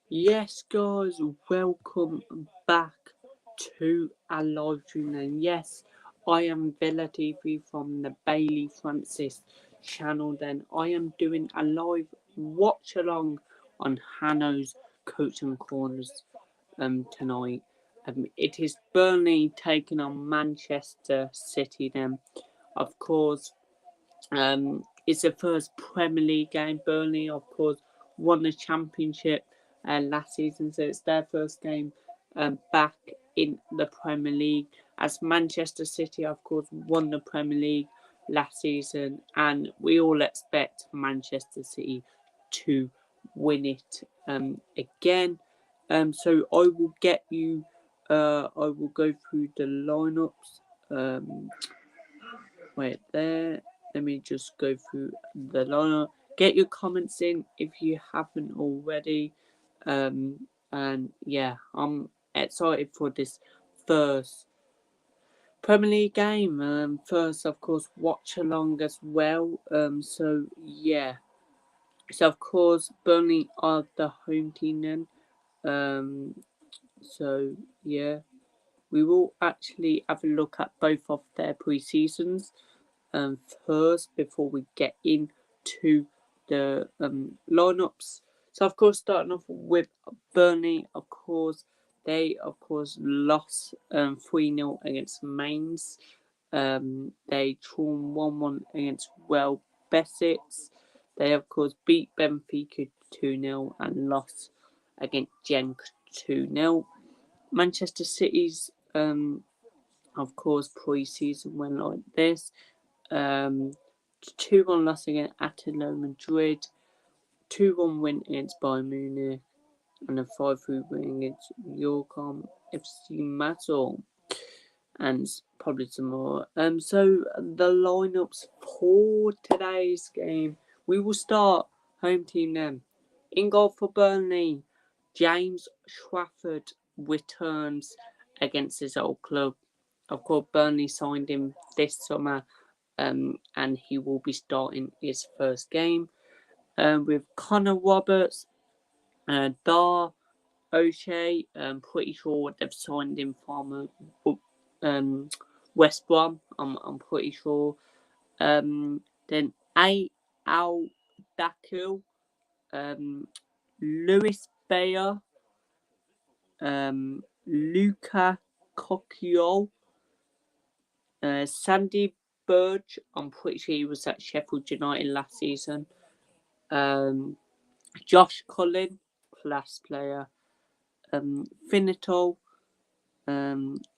Yes, guys, welcome back to our live stream. And yes, I am Villa TV from the Bailey Francis channel. Then I am doing a live watch along on Hanno's Coaching Corners tonight. It is Burnley taking on Manchester City. Then, of course, it's the first Premier League game. Burnley, of course, won the championship last season, so it's their first game back in the Premier League. As Manchester City, of course, won the Premier League last season, and we all expect Manchester City to win it again. So I will get you. I will go through the lineups. Wait there. Let me just go through the lineup. Get your comments in if you haven't already. And yeah, I'm excited for this first Premier League game. First, of course, watch along as well. So yeah. So of course, Burnley are the home team then. So yeah, we will actually have a look at both of their pre-seasons first before we get into the lineups. So of course, starting off with Burnley, of course, they lost 3-0 against Mainz. They drawn 1-1 against Bessex. They of course beat Benfica 2-0 and lost against Genk 2-0. Manchester City's of course pre-season went like this. 2-1 loss against Atletico Madrid, 2-1 win against Bayern Munich, and a 5-3 win against Yorkshire FC Massol, and probably some more. So the lineups for today's game, we will start home team then. In goal for Burnley, James Trafford returns against his old club. Of course, Burnley signed him this summer, and he will be starting his first game. With Connor Roberts, Dar O'Shea, pretty sure they've signed him from West Brom. I'm pretty sure. Then A. Al Dakil, Lewis Bayer, Luca Cocchio, Sandy Burge. I'm pretty sure he was at Sheffield United last season. Josh Cullen, class player. Finito,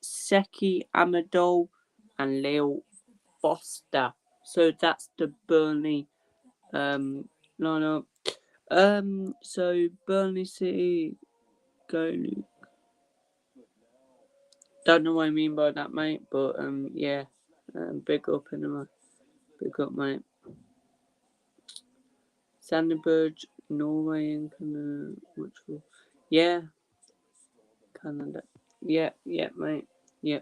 Seki Amadou, and Leo Foster. So that's the Burnley lineup. So Burnley City, go Luke. Don't know what I mean by that, mate, but yeah, big up anyway. Big up, mate. Sandberg, Norway, and Canada. Which one? Yeah, Canada. Yeah, mate. Yeah.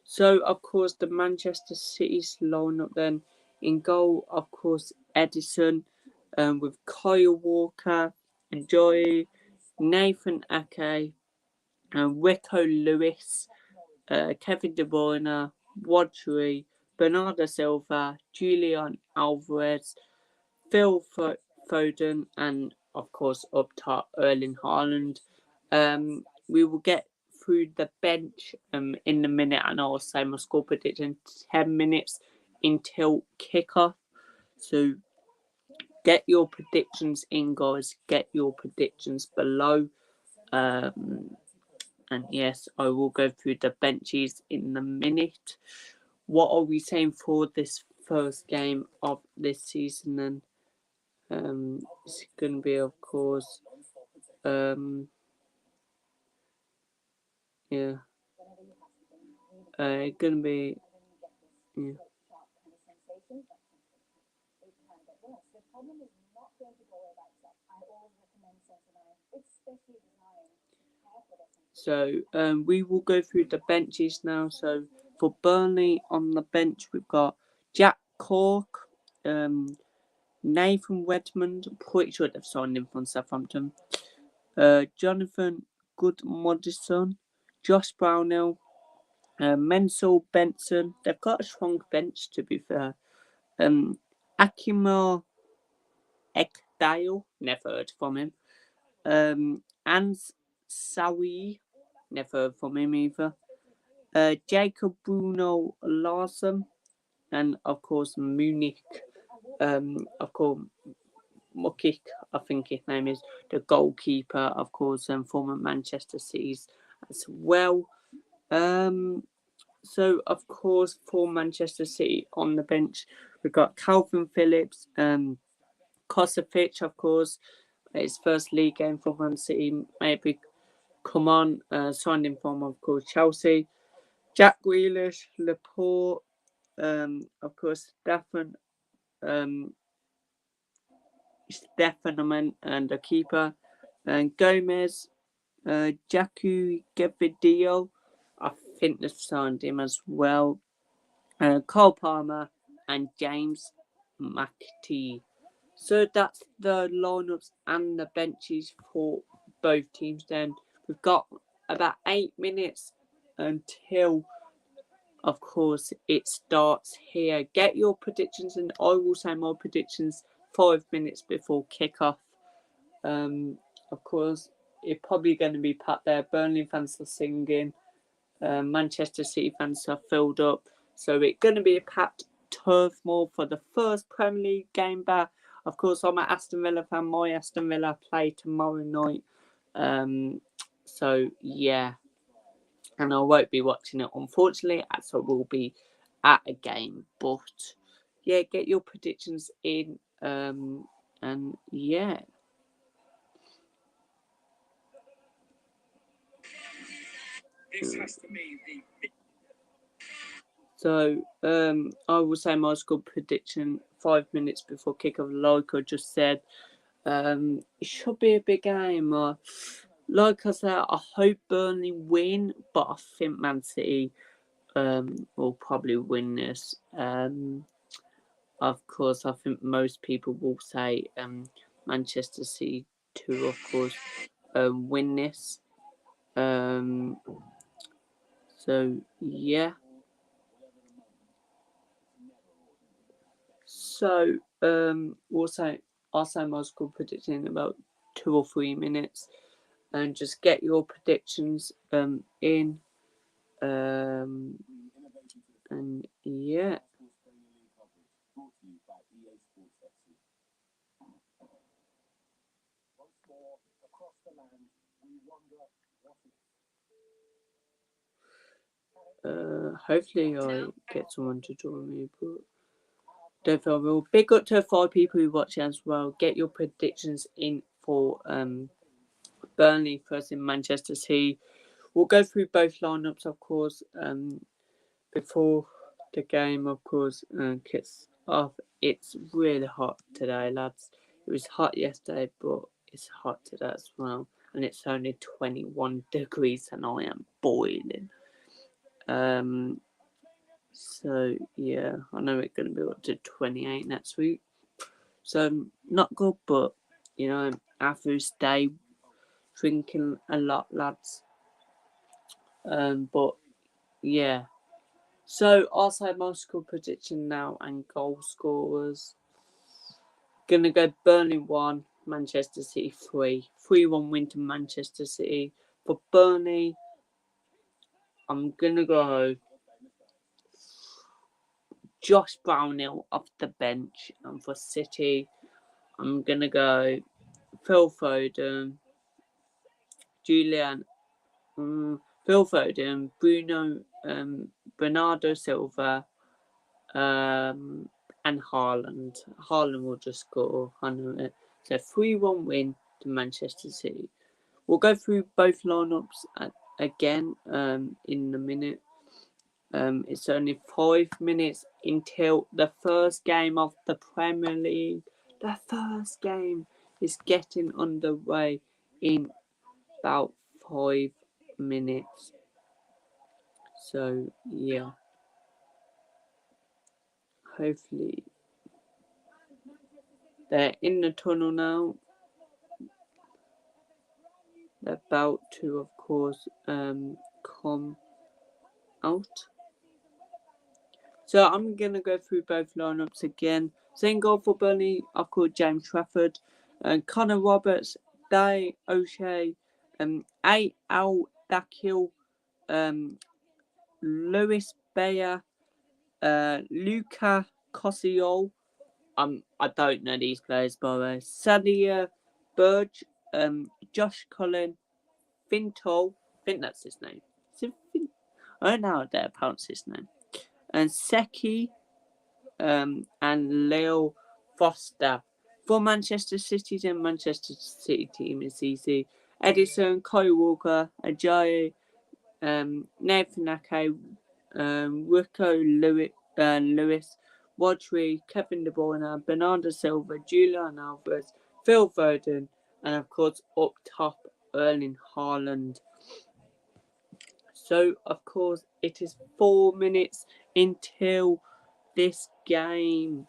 So, of course, the Manchester City's lineup then. In goal, of course, Edison, with Kyle Walker, Joy, Nathan Ake, Rico Lewis, Kevin De Bruyne, Rodri, Bernardo Silva, Julian Alvarez, Phil Foden, and of course up top Erling Haaland. We will get through the bench in a minute, and I'll say my score prediction 10 minutes until kickoff. So get your predictions in, guys. Get your predictions below. And yes, I will go through the benches in a minute. What are we saying for this first game of this season then? It's going to be, of course, yeah, it's going to be, yeah. So we will go through the benches now. So for Burnley on the bench, we've got Jack Cork, Nathan Redmond, pretty sure they've signed him from Southampton. Jonathan Goodmodison, Josh Brownell, Menzel Benson. They've got a strong bench, to be fair. Akima Ekdale, never heard from him. Ans Sawi, never heard from him either. Jacob Bruno Larson, and of course Munich. Of course Mukik, I think his name is, the goalkeeper, of course, and former Manchester City's as well. So of course for Manchester City on the bench, we've got Calvin Phillips, Kosovic, of course, his first league game for Man City, maybe come on, signed him from, of course, Chelsea. Jack Grealish, Laporte, of course, Stefanon and the keeper, and Gomez, Jaku Gavidio, I think they've signed him as well. Cole Palmer and James McTee. So that's the lineups and the benches for both teams. Then we've got about 8 minutes until, of course, it starts here. Get your predictions, and I will say my predictions 5 minutes before kickoff. Of course, it's probably going to be packed there. Burnley fans are singing. Manchester City fans are filled up. So it's going to be a packed Turf Moor for the first Premier League game back. Of course, I'm an Aston Villa fan. My Aston Villa play tomorrow night. So, yeah. And I won't be watching it, unfortunately, as I will be at a game. But, yeah, get your predictions in. And, yeah. This has to be the... So, I will say my score prediction 5 minutes before kickoff, like I just said. It should be a big game. Like I said, I hope Burnley win, but I think Man City will probably win this. Of course, I think most people will say Manchester City to, of course, win this. So, yeah. So, I'll say my score prediction in about 2 or 3 minutes, and just get your predictions in, and yeah. Hopefully I get someone to join me, but don't feel real. Big up to 5 people who watch as well. Get your predictions in for Burnley versus Manchester City. We'll go through both lineups, of course, before the game, of course, kicks off. It's really hot today, lads. It was hot yesterday, but it's hot today as well. And it's only 21 degrees and I am boiling. So, yeah, I know it's going to be up to 28 next week. So, not good, but, you know, after stay drinking a lot, lads. But, yeah. So, I'll say my score prediction now and goal scorers. Gonna go Burnley 1, Manchester City 3. 3-1 win to Manchester City. For Burnley, I'm gonna go Josh Brownell off the bench. And for City, I'm gonna go Phil Foden, Julian, Phil Foden, Bruno, Bernardo Silva, and Haaland. Haaland will just score. I know it. So 3-1 win to Manchester City. We'll go through both lineups again in a minute. It's only 5 minutes until the first game of the Premier League. The first game is getting underway in about 5 minutes. So, yeah. Hopefully, they're in the tunnel now. They're about to, of course, come out. So I'm going to go through both lineups again. Same goal for Burnley, I've called James Trafford, Connor Roberts, Day O'Shea, A. Al Dakil, Lewis Bayer, Luca Cossiol. I don't know these players by the way. Sadia Burge, Josh Cullen, Fintol. I think that's his name. I don't know how to pronounce his name. And Seki, and Leo Foster. For Manchester City's and Manchester City team is easy. Edison, Kyle Walker, Ajayi, Nathan Ake, Rico Lewis, Rodri, Kevin De Bruyne, Bernardo Silva, Julian Alvarez, Phil Foden, and of course up top Erling Haaland. So of course it is 4 minutes until this game.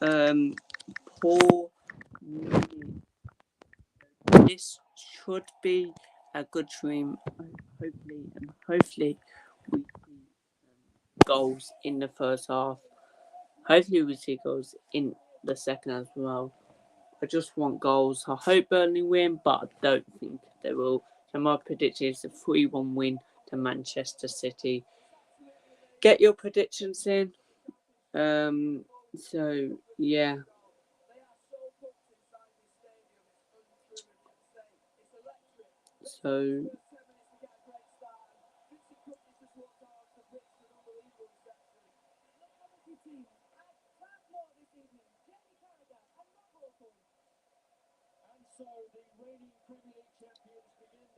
4 minutes. This should be a good stream. Hopefully we see goals in the first half. Hopefully we see goals in the second as well. I just want goals. I hope Burnley win, but I don't think they will. So my prediction is a 3-1 win to Manchester City. Get your predictions in. So yeah. So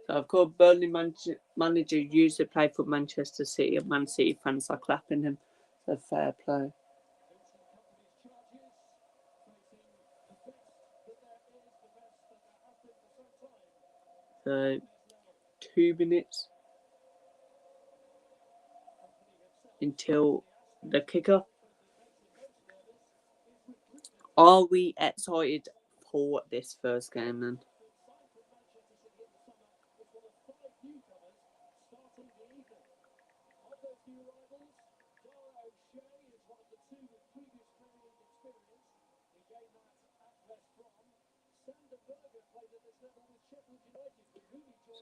I've got Burnley manager used to play for Manchester City, and Man City fans are clapping him. So fair play. So 2 minutes until the kicker. Are we excited for this first game then?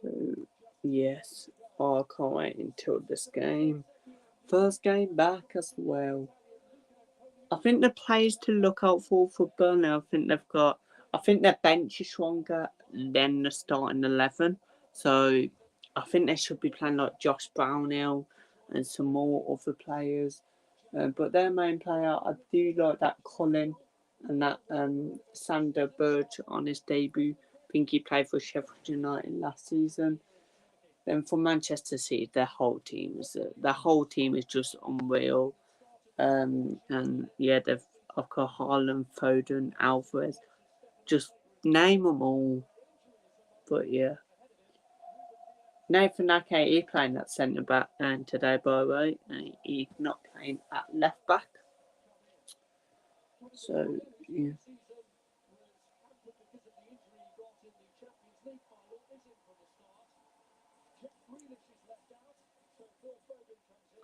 So yes, I can't wait until this game. First game back as well. I think the players to look out for Burnley, I think their bench is stronger than the starting 11. So I think they should be playing like Josh Brownhill and some more other players. But their main player, I do like that Colin and that Sander Burge on his debut. I think he played for Sheffield United last season. Then for Manchester City, their whole team is just unreal. And yeah, I've got Haaland, Foden, Alvarez. Just name them all. But yeah. Nathan Ake is playing at centre back and today, by the way. And he's not playing at left back. So yeah.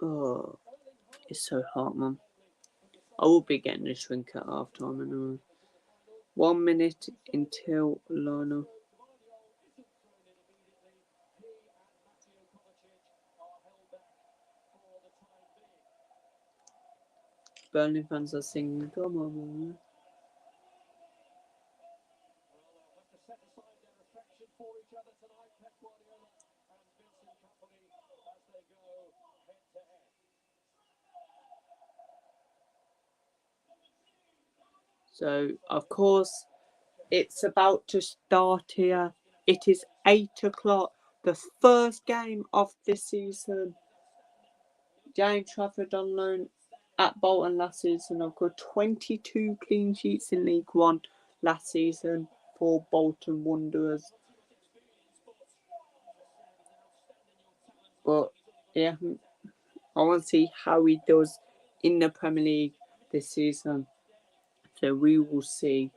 Oh, it's so hot, man. I will be getting a shrink at half time anyway. 1 minute until Lionel. Burnley fans are singing, come on, man. So, of course, it's about to start here. It is 8 o'clock. The first game of this season. James Trafford on loan at Bolton last season. I've got 22 clean sheets in League One last season for Bolton Wanderers. But yeah, I want to see how he does in the Premier League this season. So we will see.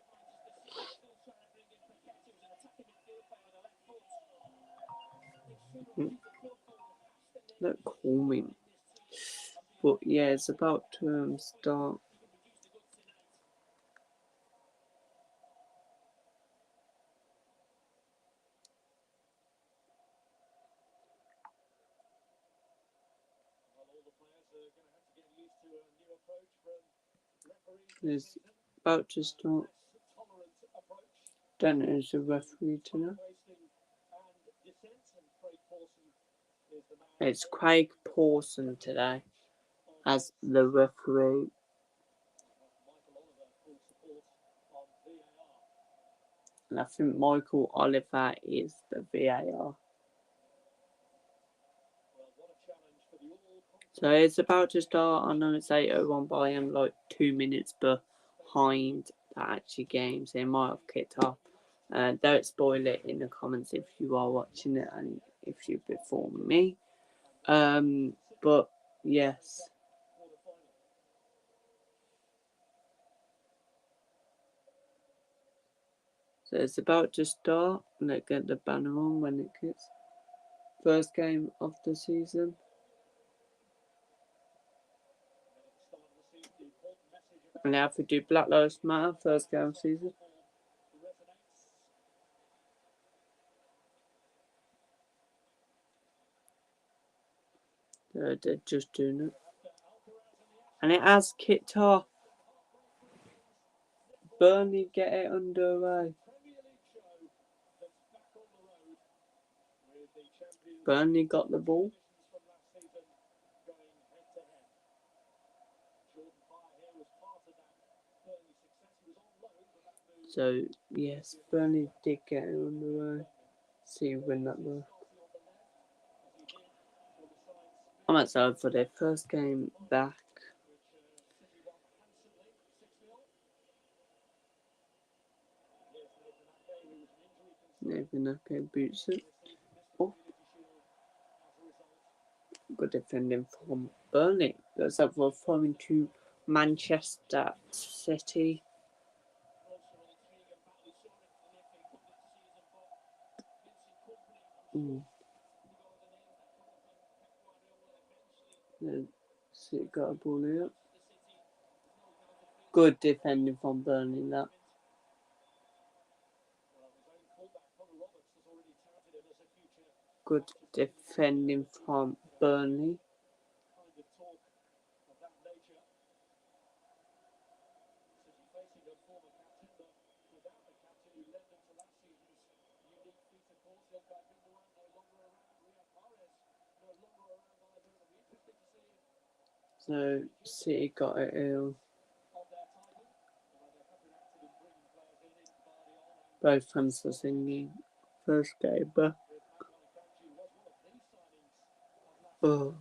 Don't call me. But yeah, it's about to start. It's about to start. Don't know who's the referee tonight. It's Craig Pawson today as the referee. And I think Michael Oliver is the VAR. So it's about to start. I know it's 8:01, but I am like 2 minutes behind the actual game, so it might have kicked off. Don't spoil it in the comments if you are watching it and if you're before me. But yes. So it's about to start. Let's get the banner on when it kicks. First game of the season. And now if we do Black Lives Matter, first game of the season. They're just doing it. And it has kicked off. Burnley get it underway. Burnley got the ball. So, yes, Burnley did get it underway. See who win that one. I'm excited for their first game back. Nathan Ake boots it. Oh. Good defending from Burnley. Looks like we're falling to Manchester City. City got a ball here. Good defending from Burnley, that. Good defending from Burnley. So City got it ill. Both fans are singing first game, but oh.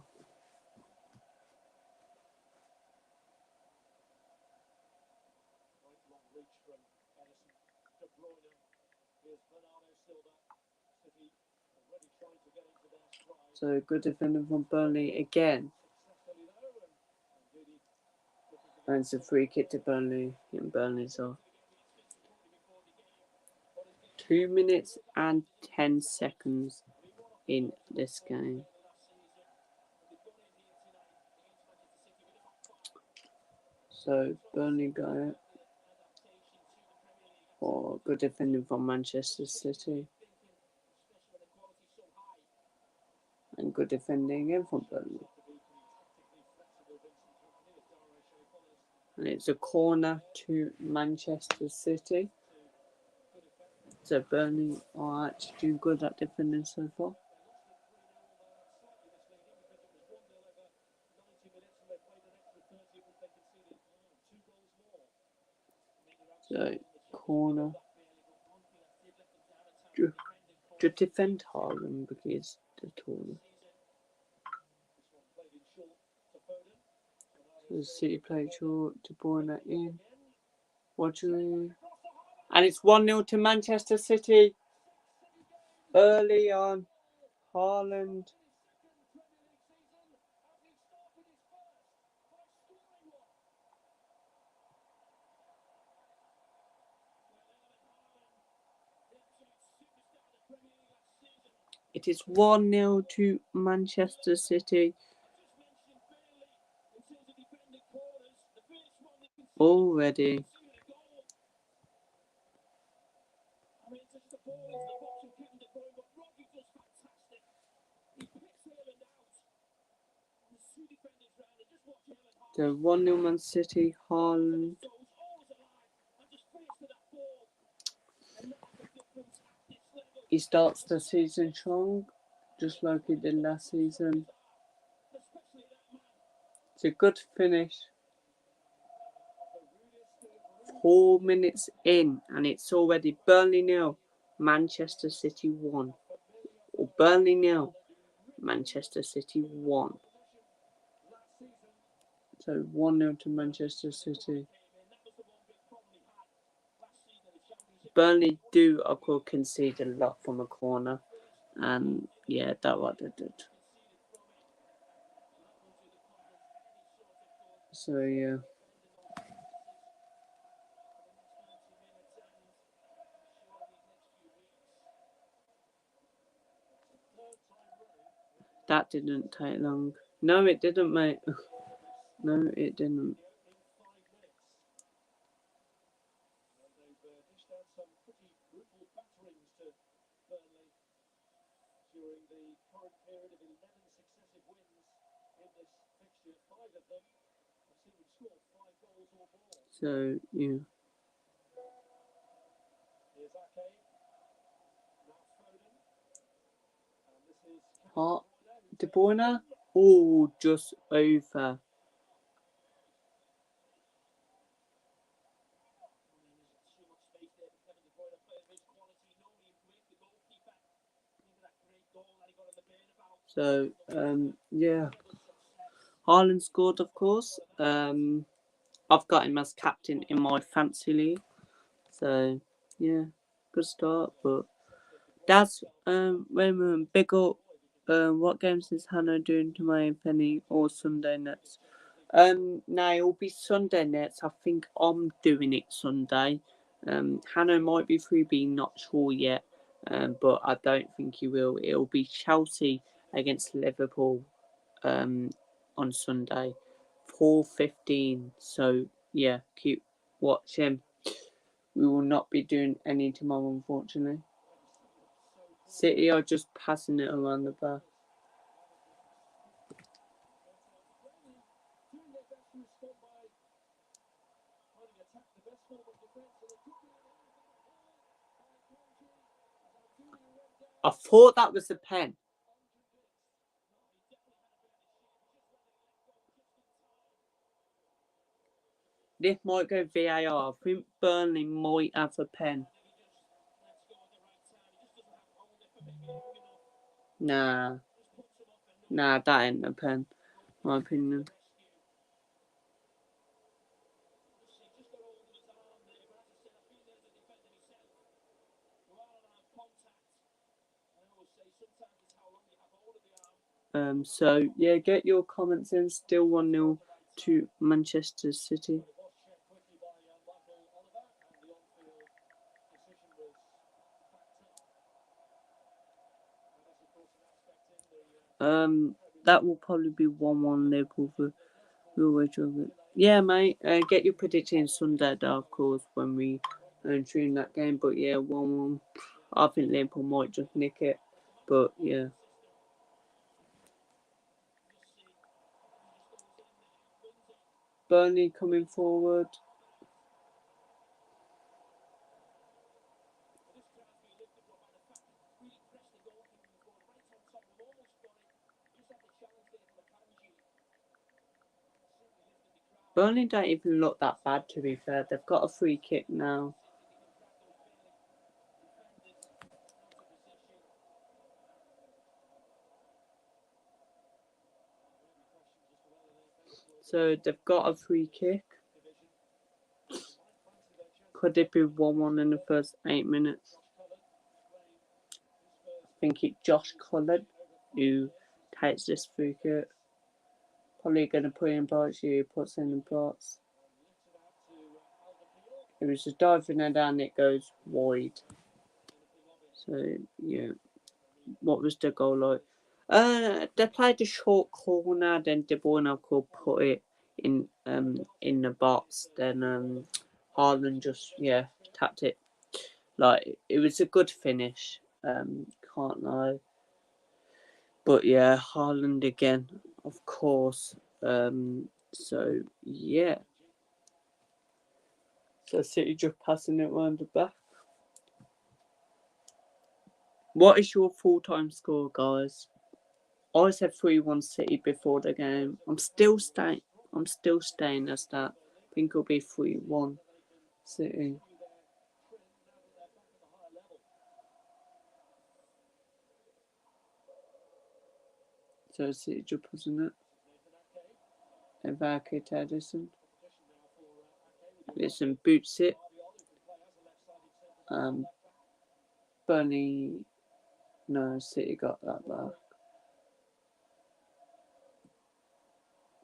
So good defending from Burnley again. And it's a free kick to Burnley in Burnley's off. 2 minutes and 10 seconds in this game. So Burnley got it. Oh, good defending from Manchester City. And good defending again from Burnley. And it's a corner to Manchester City. So Burnley are actually doing good at defending so far. So corner. To defend Haaland because they're taller. So the City play short to Bruyne in. Watching. And it's 1-0 to Manchester City. Early on, Haaland. It is 1-0 to Manchester City. Already. So 1-0 Man City, Haaland. He starts the season strong, just like he did last season. It's a good finish. 4 minutes in, and it's already Burnley 0, Manchester City 1. Or Burnley 0, Manchester City 1. So 1-0 to Manchester City. Burnley do, of course, concede a lot from a corner. And yeah, that's what they did. So yeah. That didn't take long. No, it didn't, mate. No, it didn't. So yeah. Hot. De Bruyne? Oh, just over. So, yeah. Haaland scored, of course. I've got him as captain in my fantasy league. So, yeah, good start. But that's, Raymond, big up. What games is Hannah doing tomorrow, Penny, or Sunday Nets? Now it'll be Sunday Nets. I think I'm doing it Sunday. Hannah might be free, being not sure yet. But I don't think he will. It'll be Chelsea against Liverpool on Sunday, 4:15. So yeah, keep watching. We will not be doing any tomorrow, unfortunately. City are just passing it around the back. I thought that was a pen. This might go VAR. I think Burnley might have a pen. Nah, that ain't a pen. My opinion. So yeah, get your comments in. Still 1-0 to Manchester City. That will probably be 1-1 Liverpool for Liverpool. Yeah, mate. Get your prediction Sunday, though, of course, when we tune that game. But yeah, 1-1. I think Liverpool might just nick it. But yeah. Burnley coming forward. Burnley don't even look that bad, to be fair. They've got a free kick now. So they've got a free kick. Could it be 1-1 in the first 8 minutes? I think it's Josh Cullen who takes this free kick. Probably going to put in parts. He puts in parts. It was a diving header and it goes wide. So, yeah. what was the goal like? They played a short corner, then De Bruyne could put it in the box. Then Haaland just tapped it. Like it was a good finish. Can't lie. But yeah, Haaland again, of course. So yeah. So City just passing it round the back. What is your full-time score, guys? I said 3-1 City before the game. I'm still staying as that. I think it'll be 3-1 City. So City just pushing it. Evacuate Edison. Edison boots it. Burnley. No, City got that back.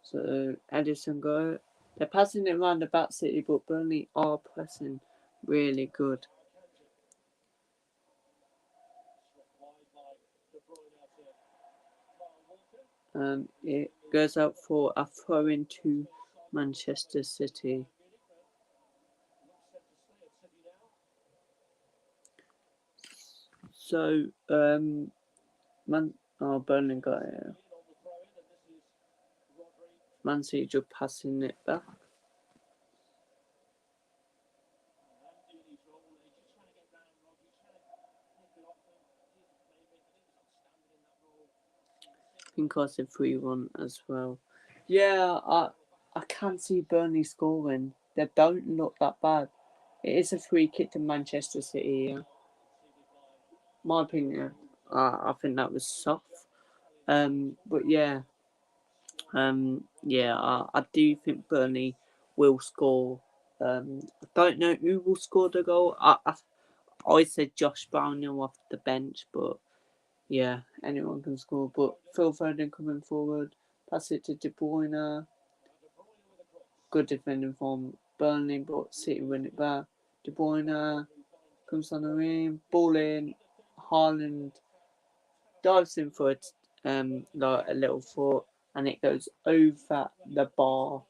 So Edison got it. They're passing it around the back City, but Burnley are pressing really good. It goes out for a throw into Manchester City. So, Burnley got it. Man City just passing it back. I think I said 3-1 as well. Yeah, I can see Burnley scoring. They don't look that bad. It is a free kick to Manchester City. Yeah. My opinion, I think that was soft. But yeah, I do think Burnley will score. I don't know who will score the goal. I said Josh Brownhill off the bench, but yeah, anyone can score. But Phil Foden coming forward, pass it to De Bruyne. Good defending from Burnley, but City win it back. De Bruyne comes on the ring, ball in. Haaland dives in for it, like a little foot, and it goes over the bar.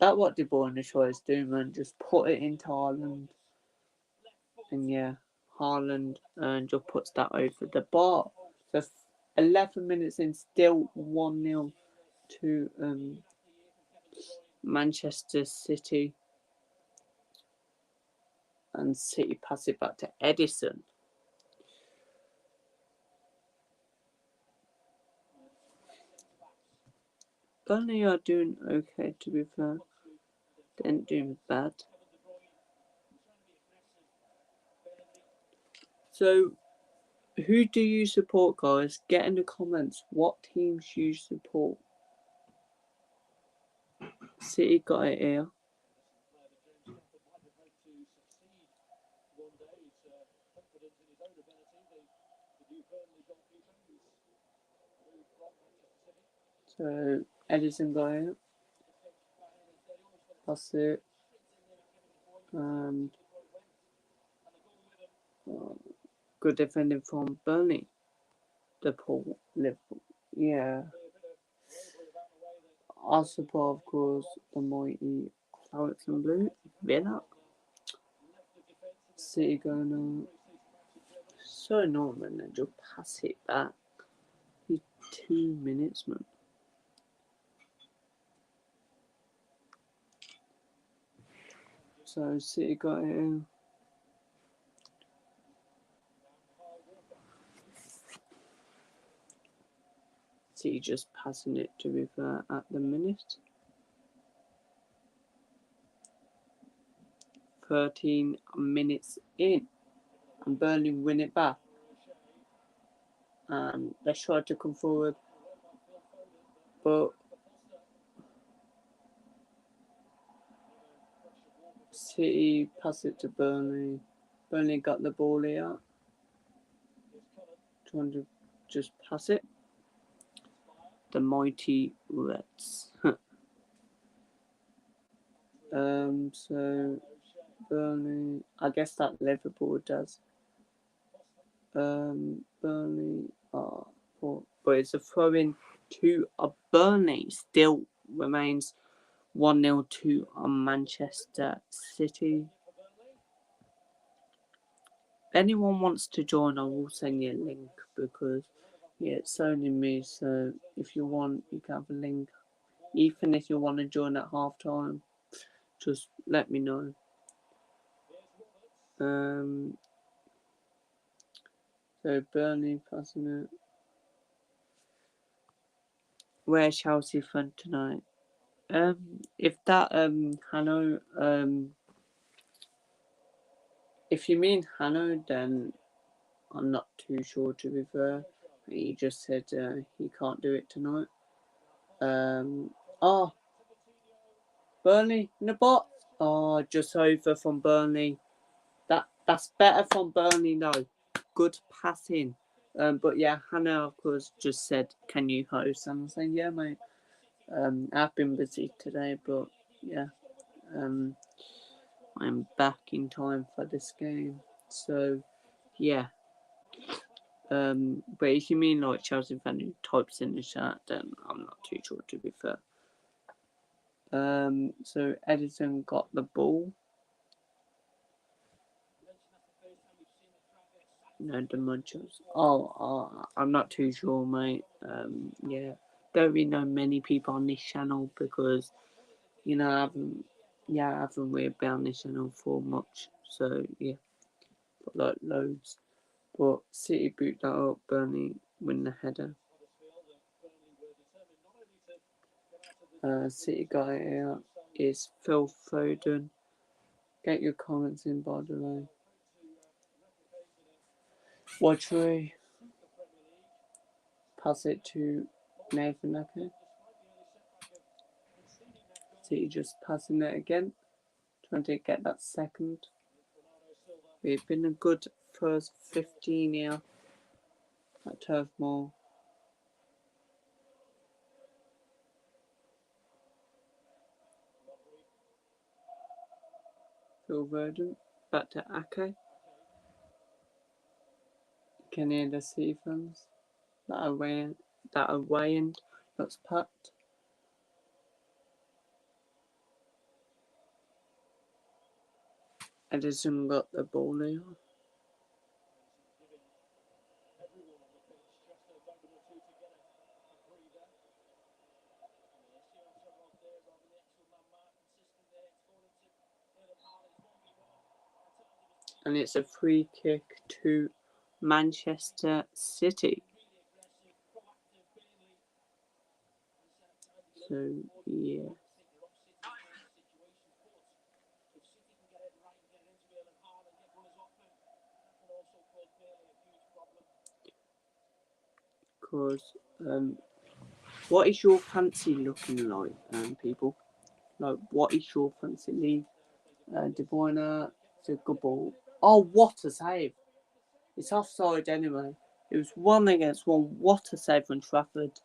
That's what De Bruyne tries to do, man. Just put it into Haaland. And yeah, Haaland just puts that over the bar. So 11 minutes in, still 1-0 to Manchester City. And City pass it back to Edison. Burnley are doing okay, to be fair. They ain't doing bad. So, who do you support, guys? Get in the comments what teams you support. City got it here. So, Edison got it. That's it. And good defending from Burnley. Liverpool. Yeah. I support, of course, the mighty Clarets and Blue. Villa. City going on. So annoying when they just pass it back. He's 2 minutes, man. So City got it in. City just passing it, to be fair, at the minute. 13 minutes in. And Burnley win it back. And they tried to come forward. But City pass it to Burnley. Burnley got the ball here. Trying to just pass it. The mighty Reds. So Burnley. I guess that Liverpool does. Burnley are but it's a throw in to a Burnley. Still remains 1-0 to Manchester City. If anyone wants to join, I will send you a link because it's only me. So if you want, you can have a link. Even if you want to join at half time, just let me know. So Burnley passing it. Where's Chelsea from tonight? If that Hanno if you mean Hanno, then I'm not too sure, to be fair. He just said he can't do it tonight. Burnley in the box. Oh, just over from Burnley. That's better from Burnley though. Good passing. But yeah, Hannah of course just said, "Can you host?" And I'm saying, "Yeah, mate. I've been busy today, but yeah, I'm back in time for this game." So yeah. But if you mean like Chelsea fan who types in the chat, then I'm not too sure, to be fair. So Edison got the ball. No, the Munchos. I'm not too sure, mate. Yeah, don't really know many people on this channel because I haven't really been on this channel for much. So yeah, but like loads. But City boot that up. Burnley win the header. City guy here is Phil Foden. Get your comments in, by the way. Watchery. Pass it to Nathan Ake. City just passing it again. Trying to get that second. We've been a good first 15 here at Turf Moor. Phil Verdant. Back to Ake. Can hear the City fans. That away end looks packed. Edison got the ball now. And it's a free kick to Manchester City. So, yeah. Because, what is your fancy looking like, people? Like, what is your fancy league? De Bruyne, it's a good ball. Oh, what a save! It's offside anyway. It was 1-1. What a save from Trafford.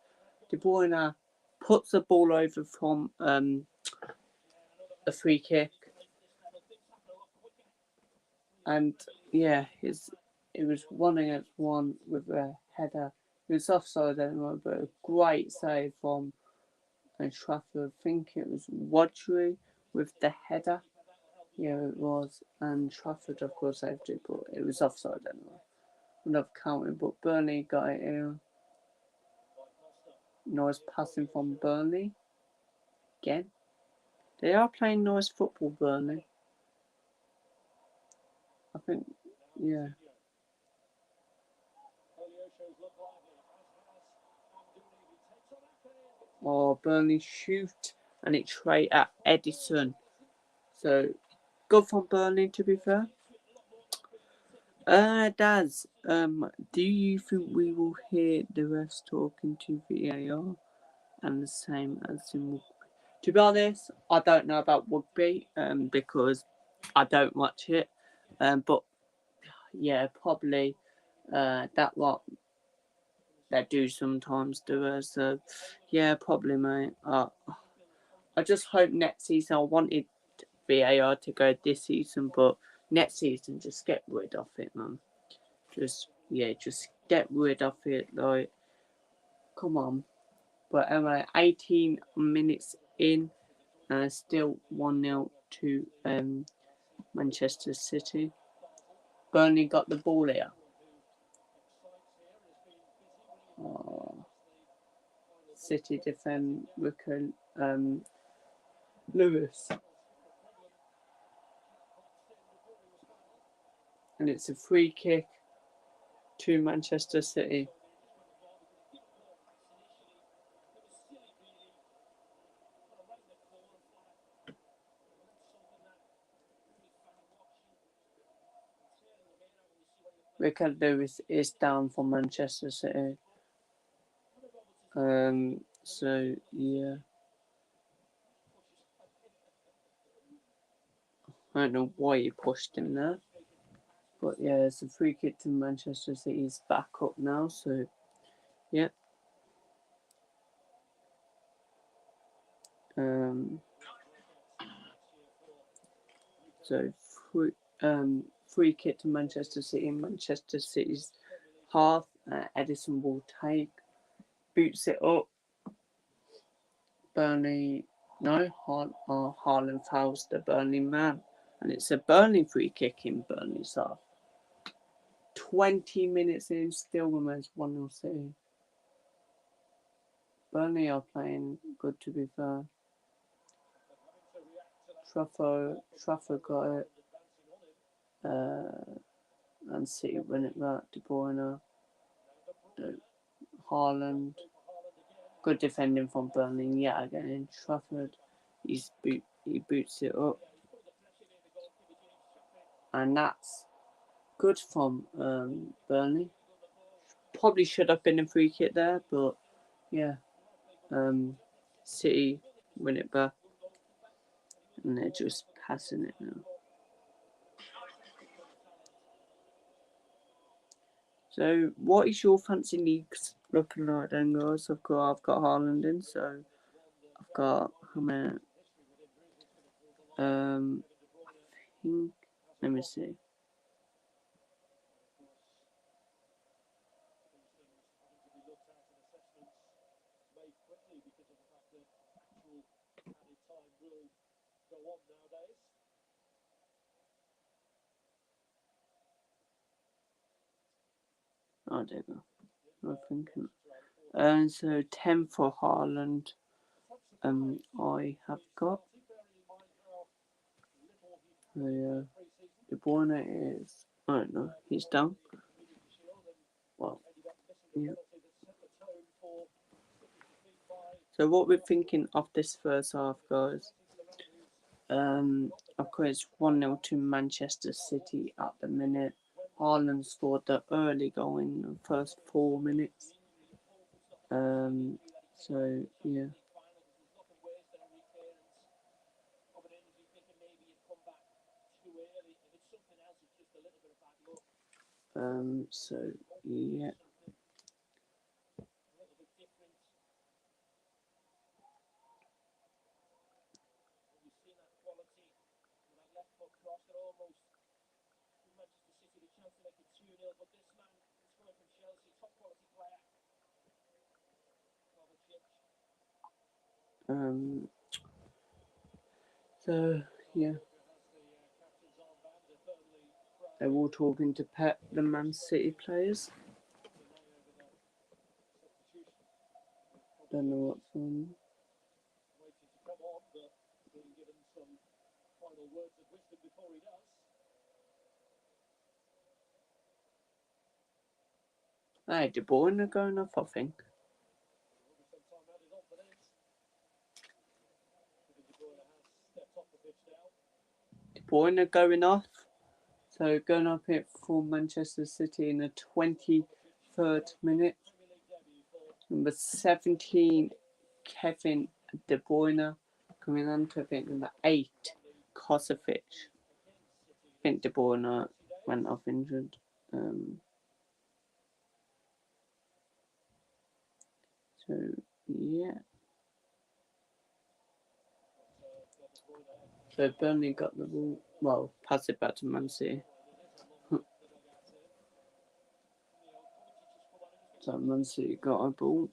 De Bruyne puts the ball over from a free kick. And yeah, it was 1-1 with a header. It was offside anyway, but a great save from Trafford. I think it was Wadri with the header. Yeah, it was. And Trafford, of course, saved it, but it was offside anyway. Wouldn't have counted, but Burnley got it here. Nice passing from Burnley. Again. They are playing nice football, Burnley. I think, yeah. Oh, Burnley shoot, and it's straight at Edison. So, good from Burnley, to be fair. Daz, do you think we will hear the refs talking to VAR and the same as in rugby? To be honest, I don't know about rugby, because I don't watch it. But yeah, probably that what they do sometimes do it. So yeah, probably, mate. I just hope next season. I wanted VAR to go this season, but next season just get rid of it, man. Just yeah, just get rid of it. Like, come on. But anyway, 18 minutes in, still 1-0 to Manchester City. Burnley got the ball here. Oh, City defend Rico Lewis. And it's a free kick to Manchester City. Rico Lewis is down for Manchester City. So yeah. I don't know why he pushed him there. But yeah, it's a free kick to Manchester City. He's back up now, so yeah. So free kick to Manchester City. Manchester City's half. Edison will take, boots it up. Burnley, no, Haaland fouls the Burnley man, and it's a Burnley free kick in Burnley's half. 20 minutes in, still remains 1-0 City. Burnley are playing good, to be fair. Trafford got it. And City win it back. De Bruyne, Haaland. Good defending from Burnley yet again in Trafford. He boots it up. And that's good from Burnley. Probably should have been a free kick there, but yeah. City win it back. And they're just passing it now. So, what is your fancy leagues looking like then, guys? I've got Haaland in, so I've got how many? I think. Let me see. Oh, there you go. I'm thinking. So 10 for Haaland. I have got. The De Bruyne is. I don't know. He's down. Well, yeah. So what we're thinking of this first half, guys. Of course, 1-0 to Manchester City at the minute. Haaland scored the early goal in the first 4 minutes. So yeah. So yeah. So yeah. They're all talking to Pep, the Man City players. Don't know what's on. Hey, De Bruyne going off, I think. De Bruyne going off. So going up it for Manchester City in the 23rd minute. Number 17, Kevin De Bruyne. Coming on to it, number 8, Kosovic. I think De Bruyne went off injured. So yeah. So Burnley got the ball. Well, pass it back to Man City. So Man City got a ball.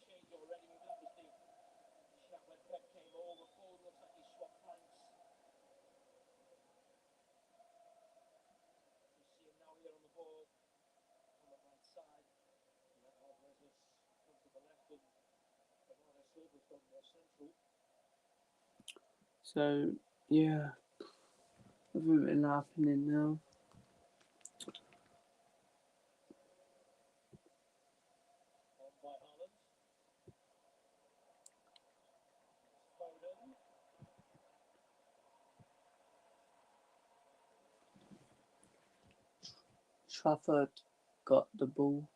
So yeah, everything happening now. Trafford got the ball.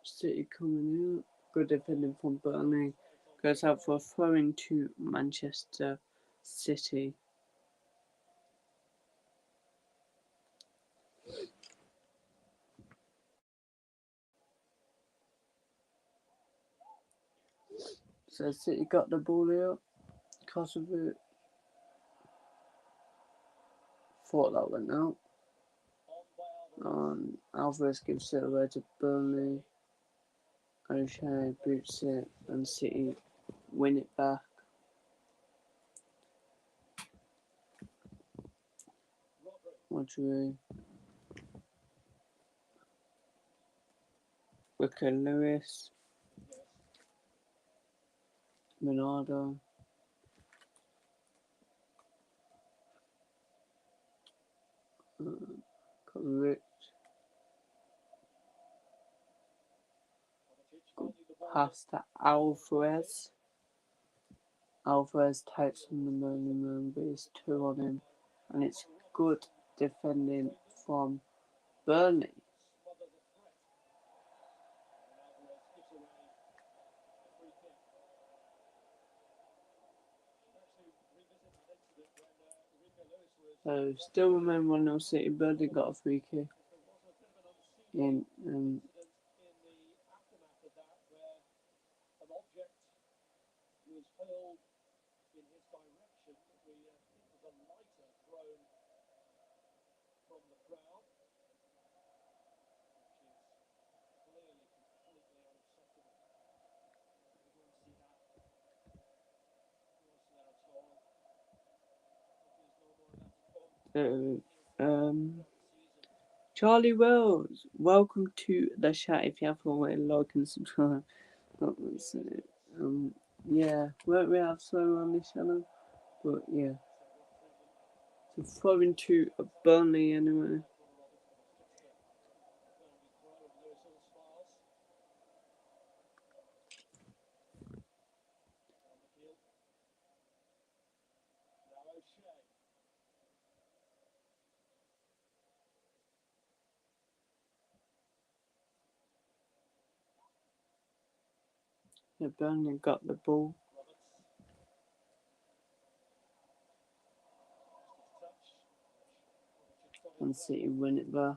City coming out. Good defending from Burnley. Goes out for a throw-in to Manchester City. So City got the ball here. Kosovo thought that went out. Alvarez gives it away to Burnley. O'Shea boots it and City win it back. Rodri. Wicker Lewis. Ronaldo. Got Rich. Pass to Alvarez. Alvarez takes on the man, but it's 2 on him. And it's good defending from Burnley. So still remember 1-0 City. Burnley got a free kick. In Charlie Wells, welcome to the chat. If you haven't already, like and subscribe. Yeah, won't we have slow on this channel? But yeah. So throwing to Burnley anyway. Yeah, Burnley got the ball. And City win it back.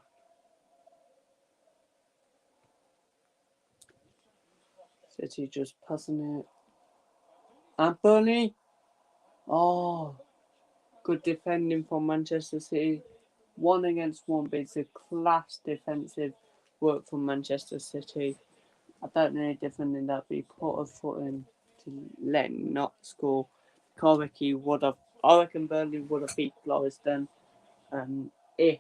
City just passing it. And Burnley. Oh, good defending from Manchester City. 1 against 1, but it's a class defensive work from Manchester City. I don't know any defending that, but he put a foot in to let him not score. I reckon Burnley would have beat Gloriston if,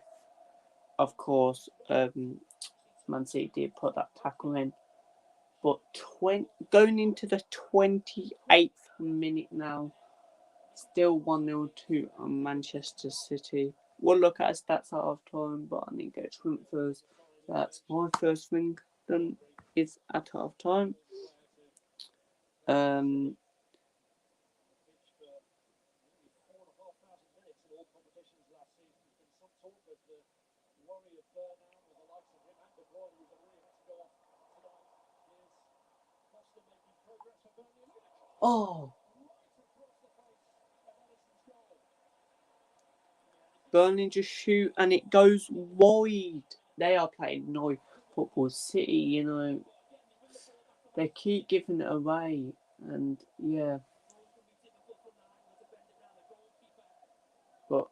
of course, Man City did put that tackle in. But going into the 28th minute now, still 1-0 to Manchester City. We'll look at his stats at half time, but I need to go drink first. That's my first thing done is at half time. Oh, Burnley just shoot and it goes wide. They are playing no football. City, you know, they keep giving it away, and yeah, but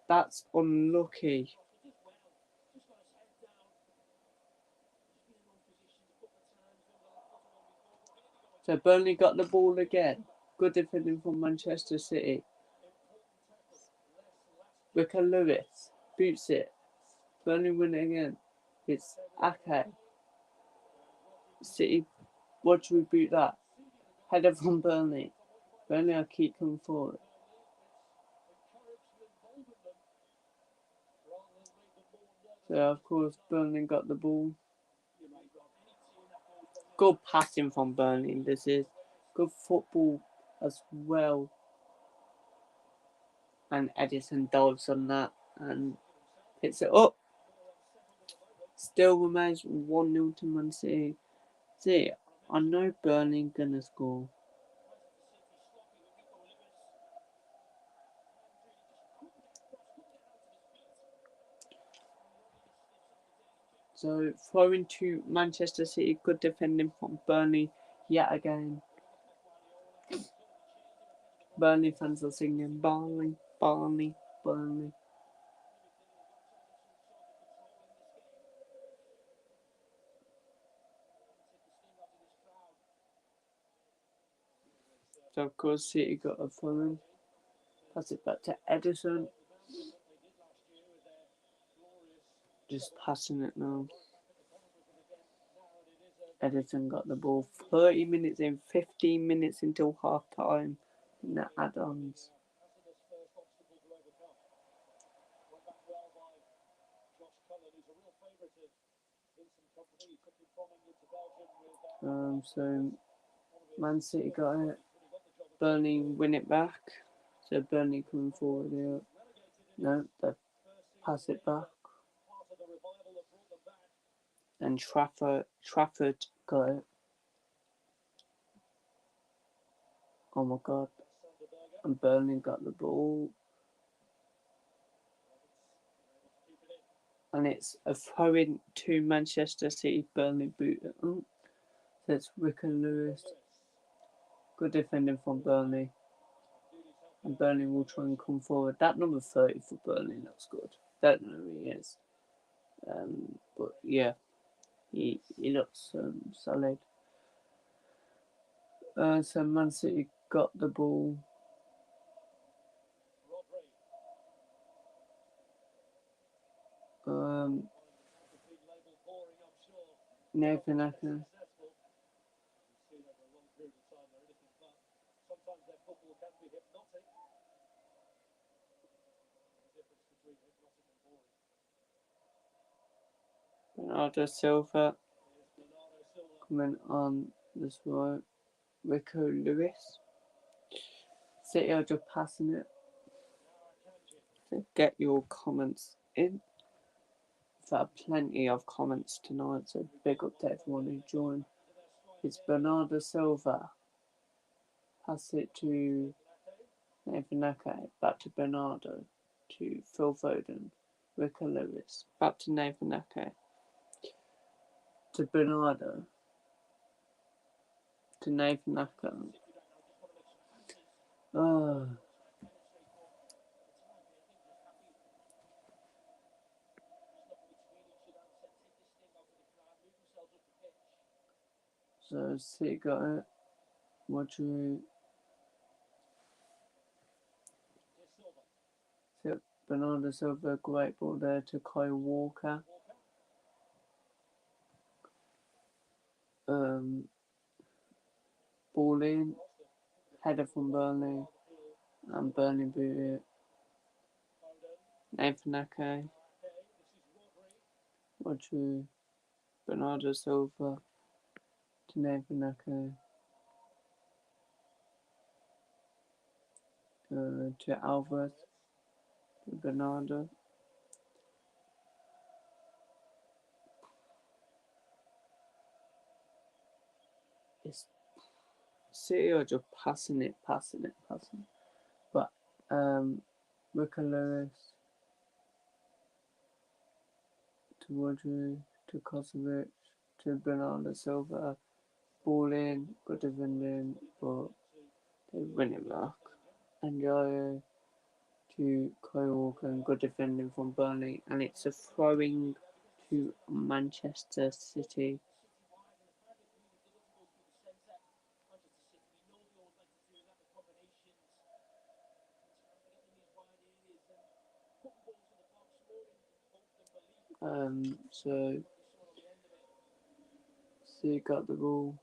that's unlucky. So Burnley got the ball again. Good defending from Manchester City. Ricker Lewis boots it. Burnley win it again. It's Ake. City, what do we boot that? Header from Burnley. Burnley are keep coming forward. So of course Burnley got the ball. Good passing from Burnley. This is good football as well. And Edison dives on that and hits it up. Still remains 1-0 to Man City. See, I know Burnley gonna score. So throwing to Manchester City, good defending from Burnley yet again. Burnley fans are singing Burnley, Burnley, Burnley. So of course City got a throw in. Pass it back to Edison. Just passing it now. Edison got the ball 30 minutes in, 15 minutes until half time in the add-ons. So Man City got it. Burnley win it back. So Burnley coming forward here. No, they pass it back. And Trafford got it. Oh my god. And Burnley got the ball. And it's a throw in to Manchester City. Burnley boot it up. So it's Ricker Lewis. Good defending from Burnley. And Burnley will try and come forward. That number 30 for Burnley looks good. Don't know who he is. But yeah, he looks solid. So Man City got the ball. Nathan Ake. Bernardo Silva coming on this right. Rico Lewis. City are just passing it. So get your comments in. We've had plenty of comments tonight, so big up to everyone who joined. It's Bernardo Silva. Pass it to Nathan Ake. Back to Bernardo. To Phil Foden. Rico Lewis. Back to Nathan Ake. To Bernardo. To Nathan Ake. So City got it. Rodri. Bernardo Silva, great ball there to Kyle Walker. Ball in. Header from Burnley. And Burnley boot it. Nathan Ake. Rodri. Bernardo Silva. To Nathan Ake. To Alvarez. To Bernardo. It's City are just passing it. But Rico Lewis to Rodri. to Kosovic to Bernardo Silva. Ball in, good defending, but they win it back. And Joe to Kyle Walker and good defending from Burnley, and it's a throwing to Manchester City. So he got the ball.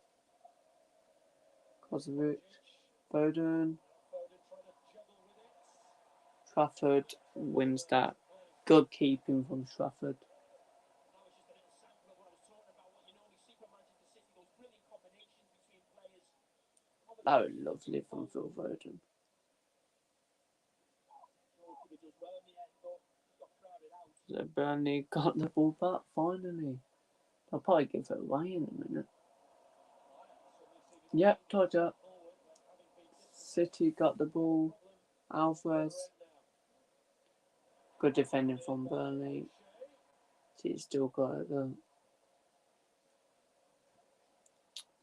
Kosovic, Foden, Trafford wins that. Good keeping from Trafford. That was lovely from Phil Foden. So Burnley got the ball back finally. I'll probably give it away in a minute. Yep, tied up. City got the ball. Alvarez. Good defending from Burnley. City still got it though.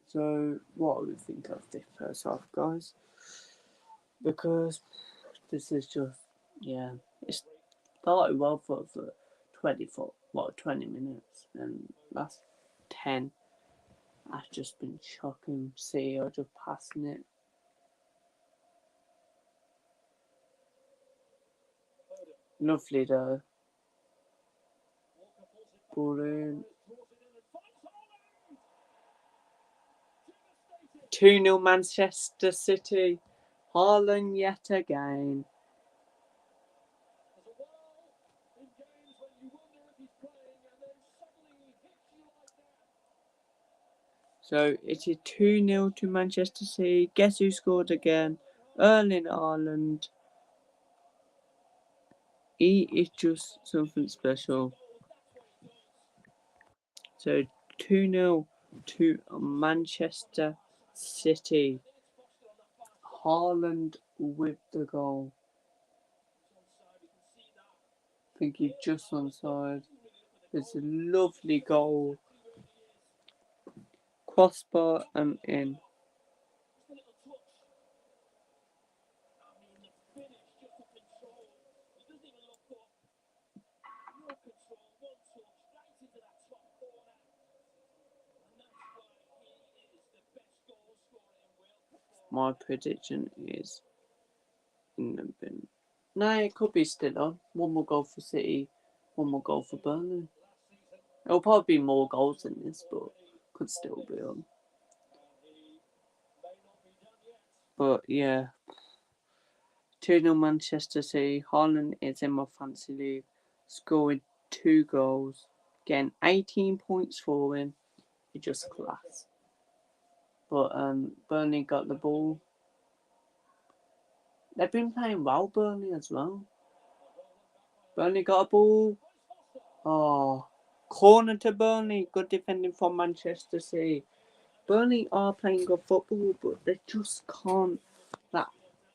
So, what do we think of this first half, guys? Because this is just, it started well for 20 minutes, and last 10 has just been shocking. City are just passing it. Lovely though. Ball in. 2-0 Manchester City. Haaland yet again. So it is 2-0 to Manchester City. Guess who scored again? Erling Haaland. He is just something special. So 2-0 to Manchester City. Haaland with the goal. I think he's just onside. It's a lovely goal. Crossbar and in. My prediction is in the bin. No, it could be still on. One more goal for City, one more goal for Burnley. It'll probably be more goals than this, but could still be on. But yeah, 2-0 Manchester City. Haaland is in my fancy league, scoring 2 goals, getting 18 points for him. It's just class. But Burnley got the ball. They've been playing well, Burnley as well. Burnley got a ball. Oh, corner to Burnley. Good defending from Manchester City. Burnley are playing good football, but they just can't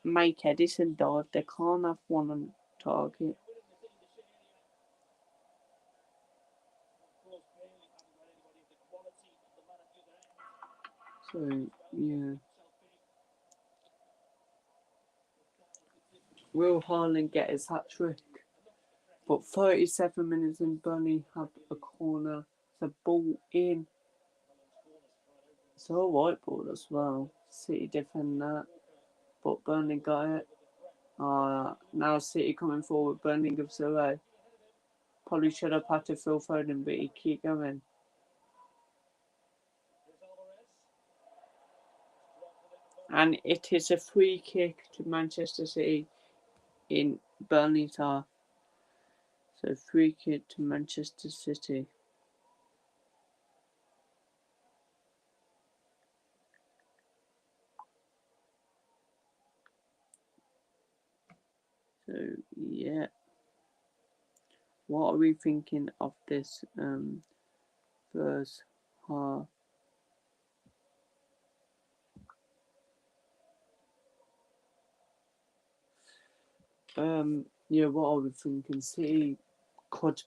make Edison dive. They can't have one on target. So, yeah. Will Haaland get his hat trick? But 37 minutes in, Burnley had a corner. The ball in. It's a white ball as well. City defend that. But Burnley got it. Now City coming forward. Burnley gives it away. Probably should have had to Phil Foden, but he keep going. And it is a free kick to Manchester City in Burnley's half. So free kick to Manchester City. So yeah. What are we thinking of this first half? What are we thinking? City could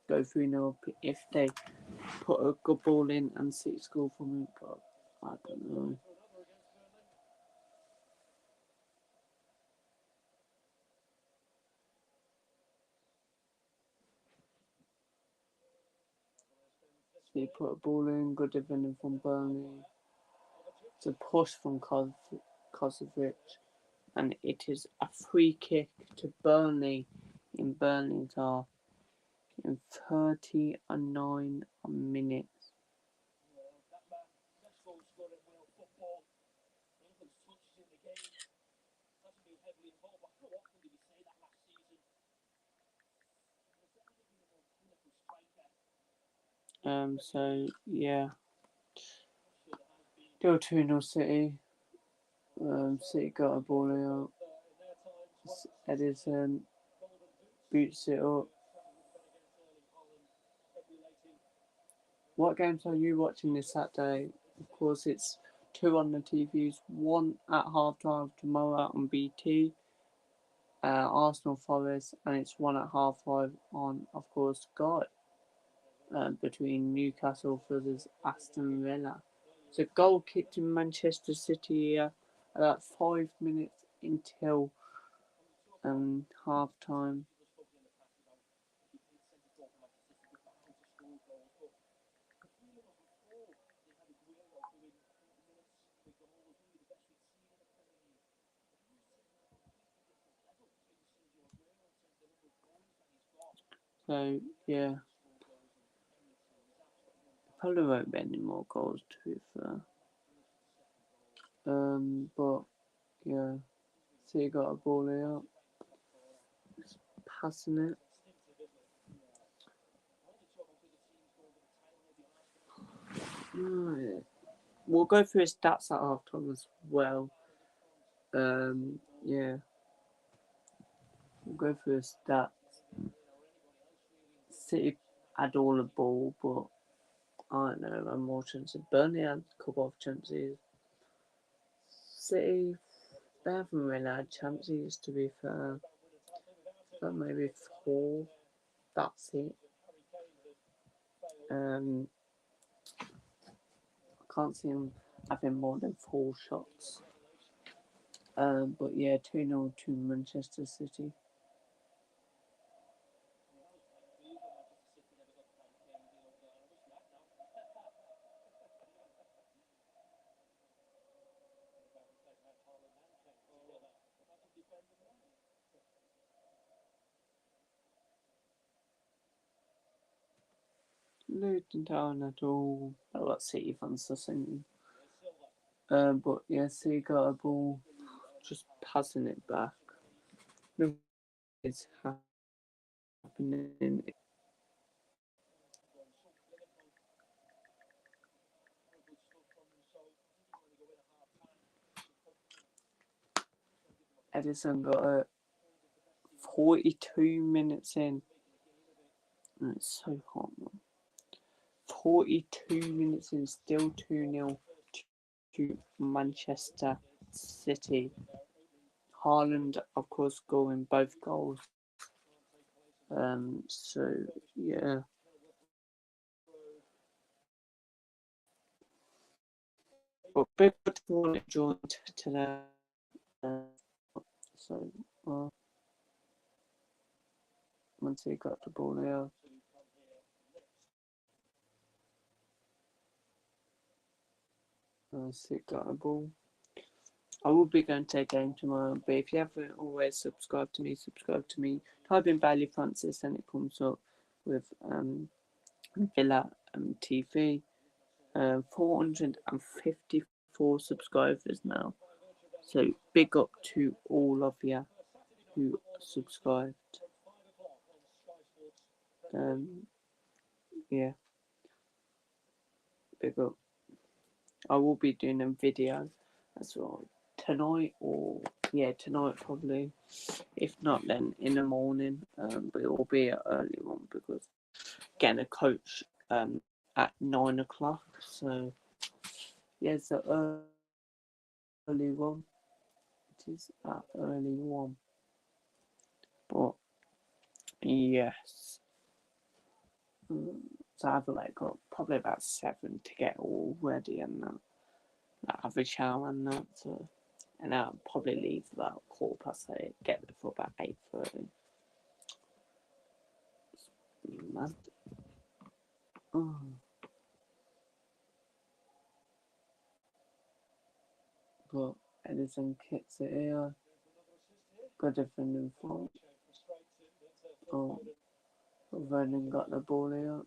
go 3-0 if they put a good ball in and City score from it, but I don't know. City put a ball in, good defending from Burnley. It's a push from Kosovic, and it is a free kick to Burnley in Burnley's half in 39 minutes. So yeah, still 2-0 City. City got a ball out. Edison boots it up. What games are you watching this Saturday? Of course, it's two on the TVs. One at half time tomorrow on BT, Arsenal Forest, and it's one at half five on, of course, Sky. Between Newcastle versus Aston Villa. It's a goal kicked in Manchester City here about 5 minutes until half time. So yeah, probably won't be any more goals to be fair. But yeah, City got a ball here, passing it. Right. We'll go through his stats at half time as well. Yeah, we'll go through his stats. City had all the ball, but I don't know, and more chances. Burnley had a couple of chances. City, they haven't really had chances to be fair. But maybe four. That's it. I can't see them having more than four shots. But yeah, 2-0 to Manchester City. Luton Town at all. I got City fans to sing. But yeah, City got a ball, just passing it back. Nothing is happening. Edison got a 42 minutes in. And it's so hot, man. 42 minutes in, still 2-0 to Manchester City. Haaland, of course, scoring both goals. So yeah. But big one joined today. So once he got the ball out. City got a ball. I will be going to a game tomorrow, but if you haven't always subscribed to me, subscribe to me. Type in Bailey Francis and it comes up with Villa TV. 454 subscribers now. So big up to all of you who subscribed. Yeah, big up. I will be doing a video as well tonight, or yeah, tonight probably. If not, then in the morning. But it will be an early one because getting a coach at 9 o'clock. So yeah, it's an early one. It is an early one. But yes. So I have like got probably about 7 to get all ready and that. Like, have a shower and that. So, and I'll probably leave about 8:15. Get there for about 8:30. Mad. Oh. But Edison kicks it here. Good defending form. Oh, Vernon got the ball here.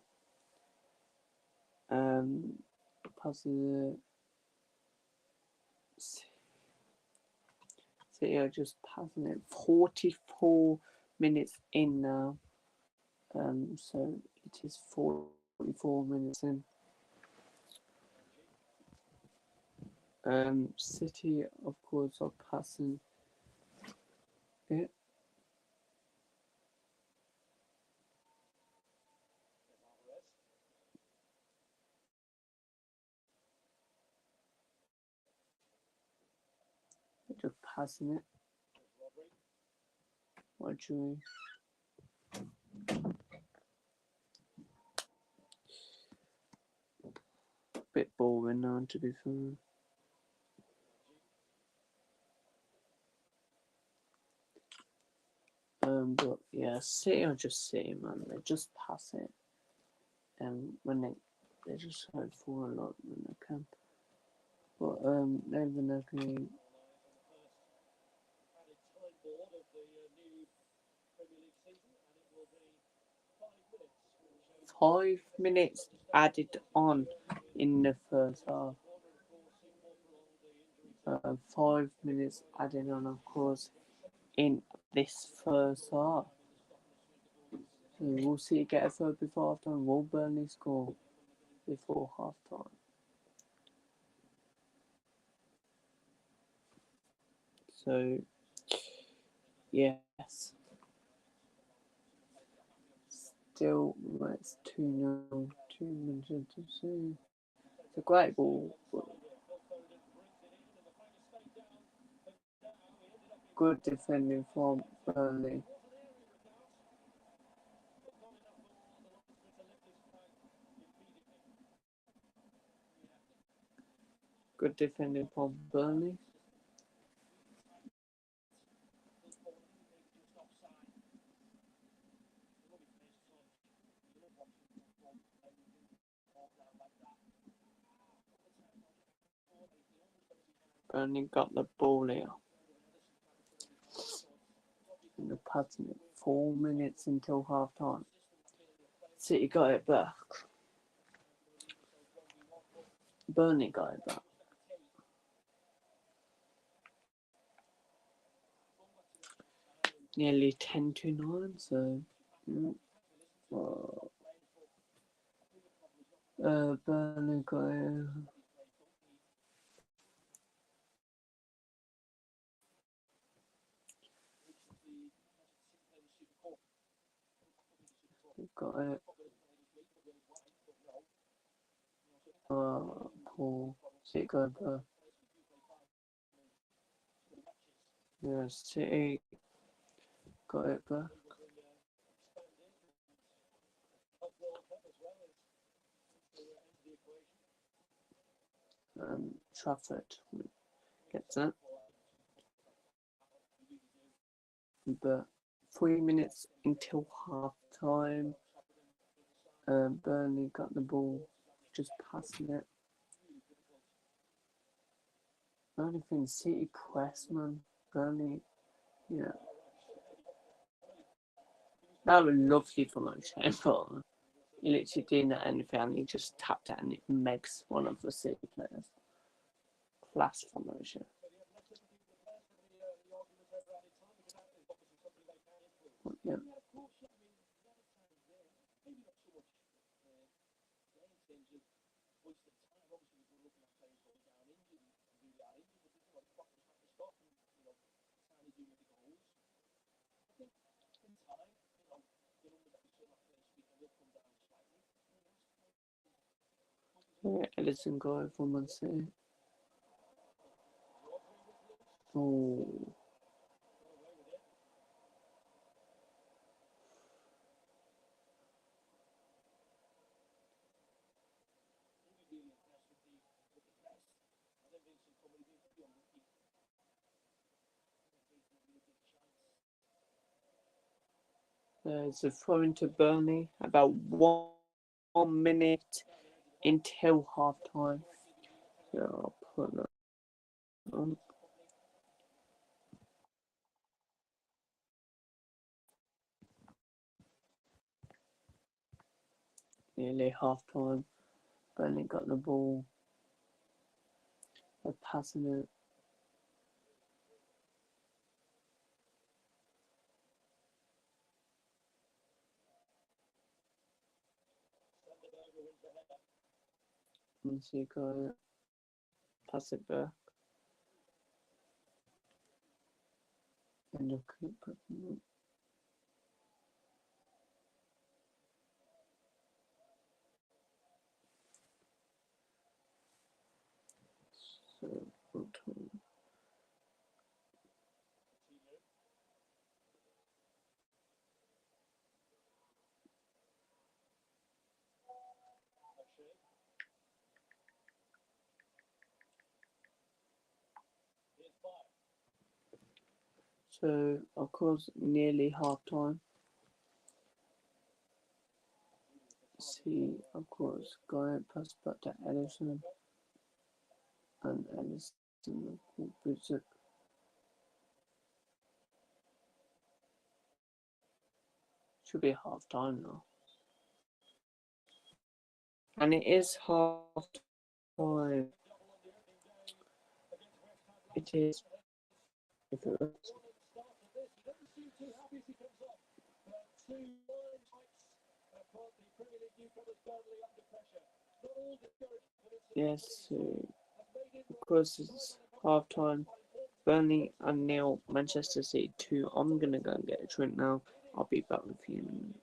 Passes it. City are just passing it. 44 minutes in now. So it is 44 minutes in. City, of course, are passing it. They're just passing it. What do you bit boring now, to be fair. But yeah, City are just City, man. They just pass it, and when they just hope for a lot when they can. But definitely 5 minutes added on in the first half. 5 minutes added on, of course, in this first half. So we'll see it get a third before half time. Will Burnley score before half time? So, yes. Still, it's 2-0. 2 minutes to see. It's a great ball. Good defending from Burnley. Good defending from Burnley. Burnley got the ball here. And they're passing it 4 minutes until half time. City got it back. Burnley got it back. Nearly 10-9, so Burnley got it. Got it. Paul. City got it back. Yeah, City got it back. Trafford gets it. But 3 minutes until half time. Burnley got the ball, just passing it. Only thing, City press, man. Burnley, yeah. That was lovely for my but he literally didn't know anything and he just tapped it and it makes one of the City players. Class promotion. Yeah. Yeah, Edison got it from Man City. Oh. There's a throw into Burnley. About 1 minute until half time. So I'll put that on. Nearly half time. Burnley got the ball. They're passing it. And so you got it. Pass it back. And you keep putting it. So, so of course, nearly half time. See, of course, Guy pass back to Edison, and Edison puts it. Should be half time now. And it is half time. It is. If it was. Yes, so of course it's half time. Burnley and nil, Manchester City 2. I'm gonna go and get a drink now. I'll be back with you in a minute.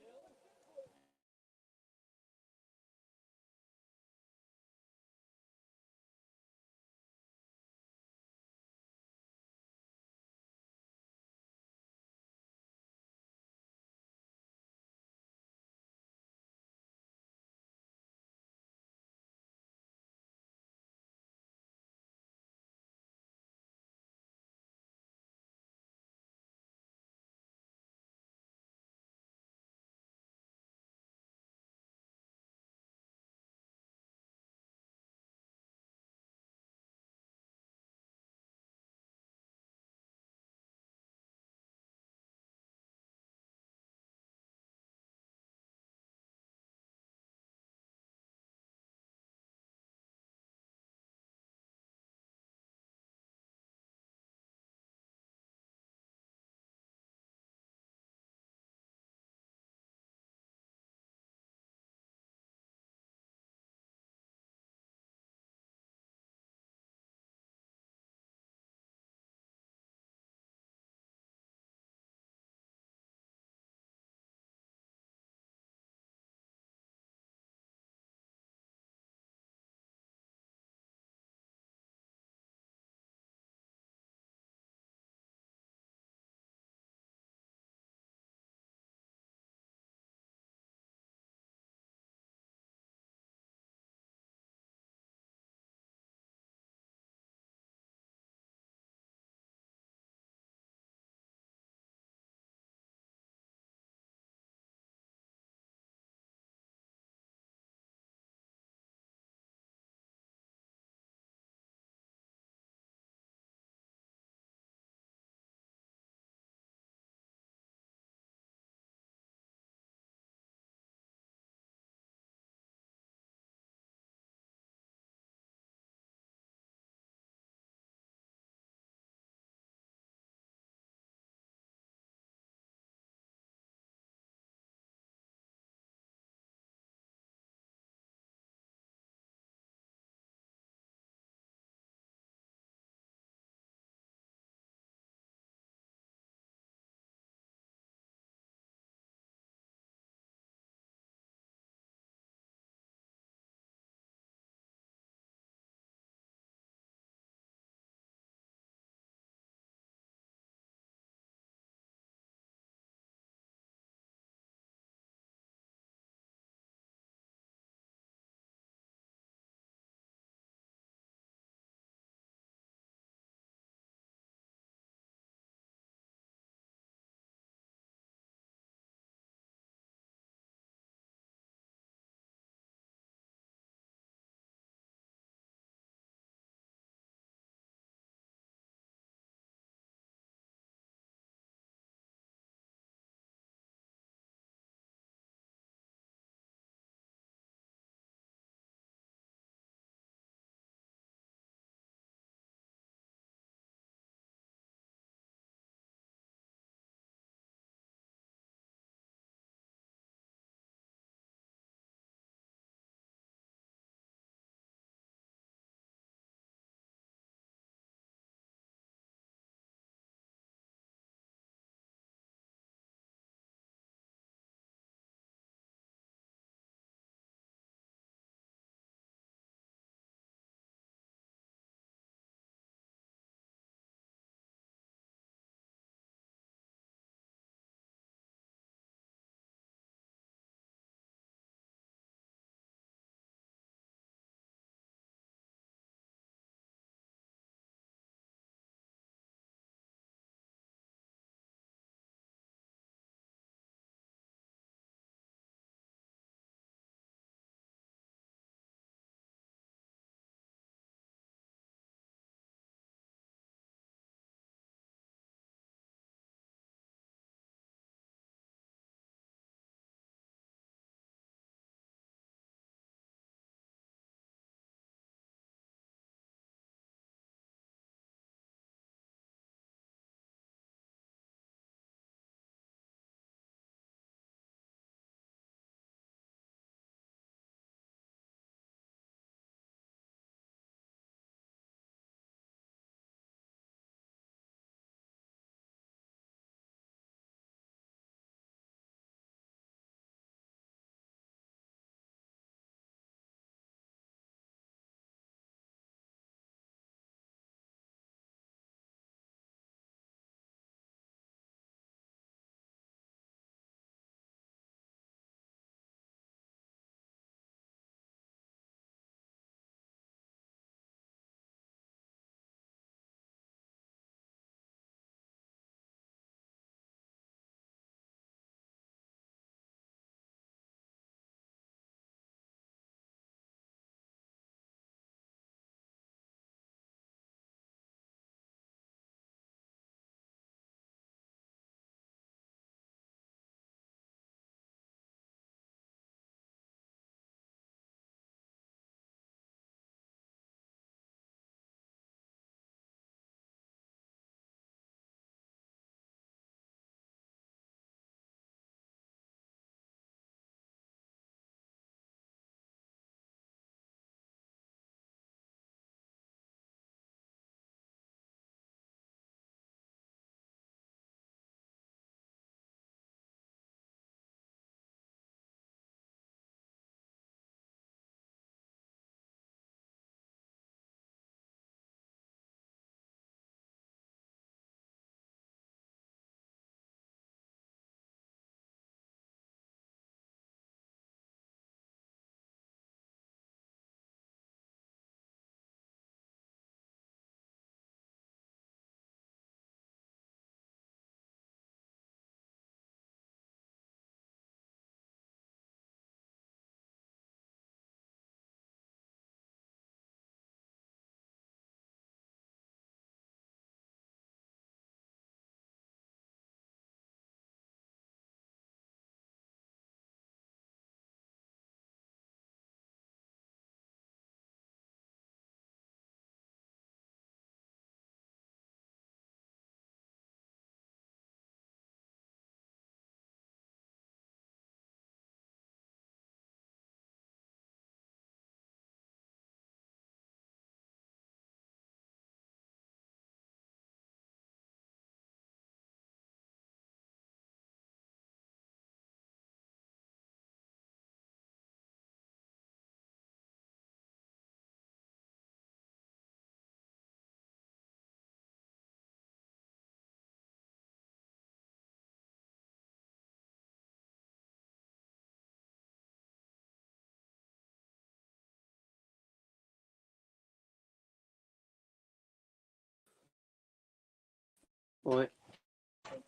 Right,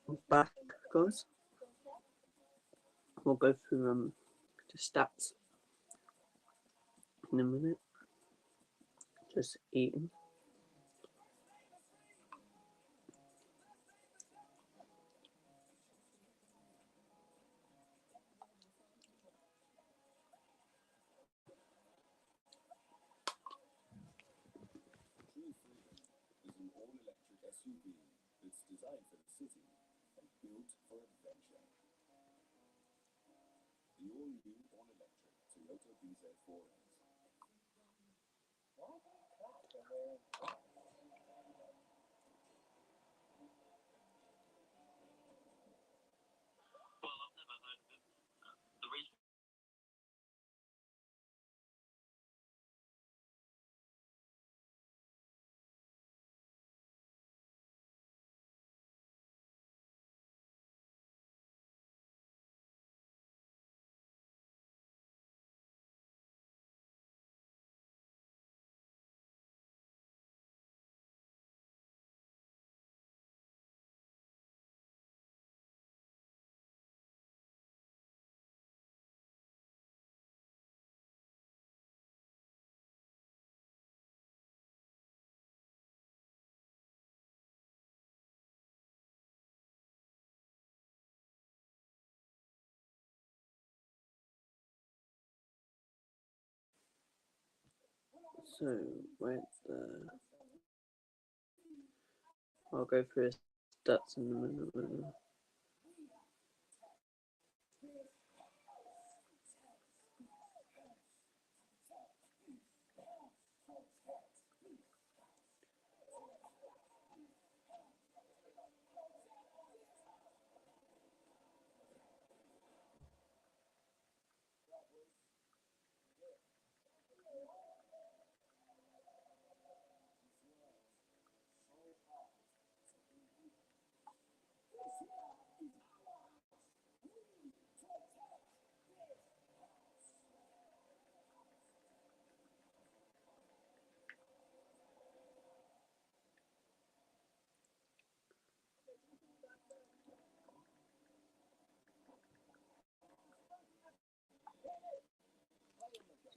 I'm back, guys. We'll go through the stats in a minute. Just eating. So, where's the... I'll go through stats in a minute.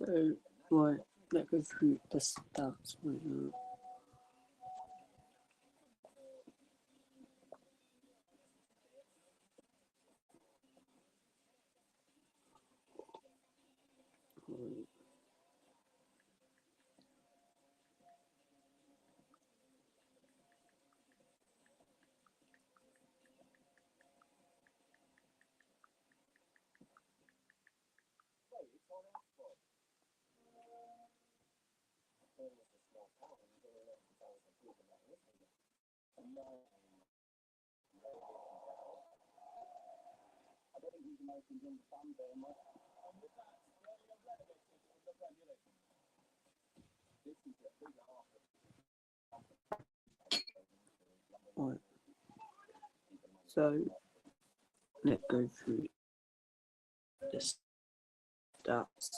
So, right, let's go through the stats right now. Right. So, let's go through the stats.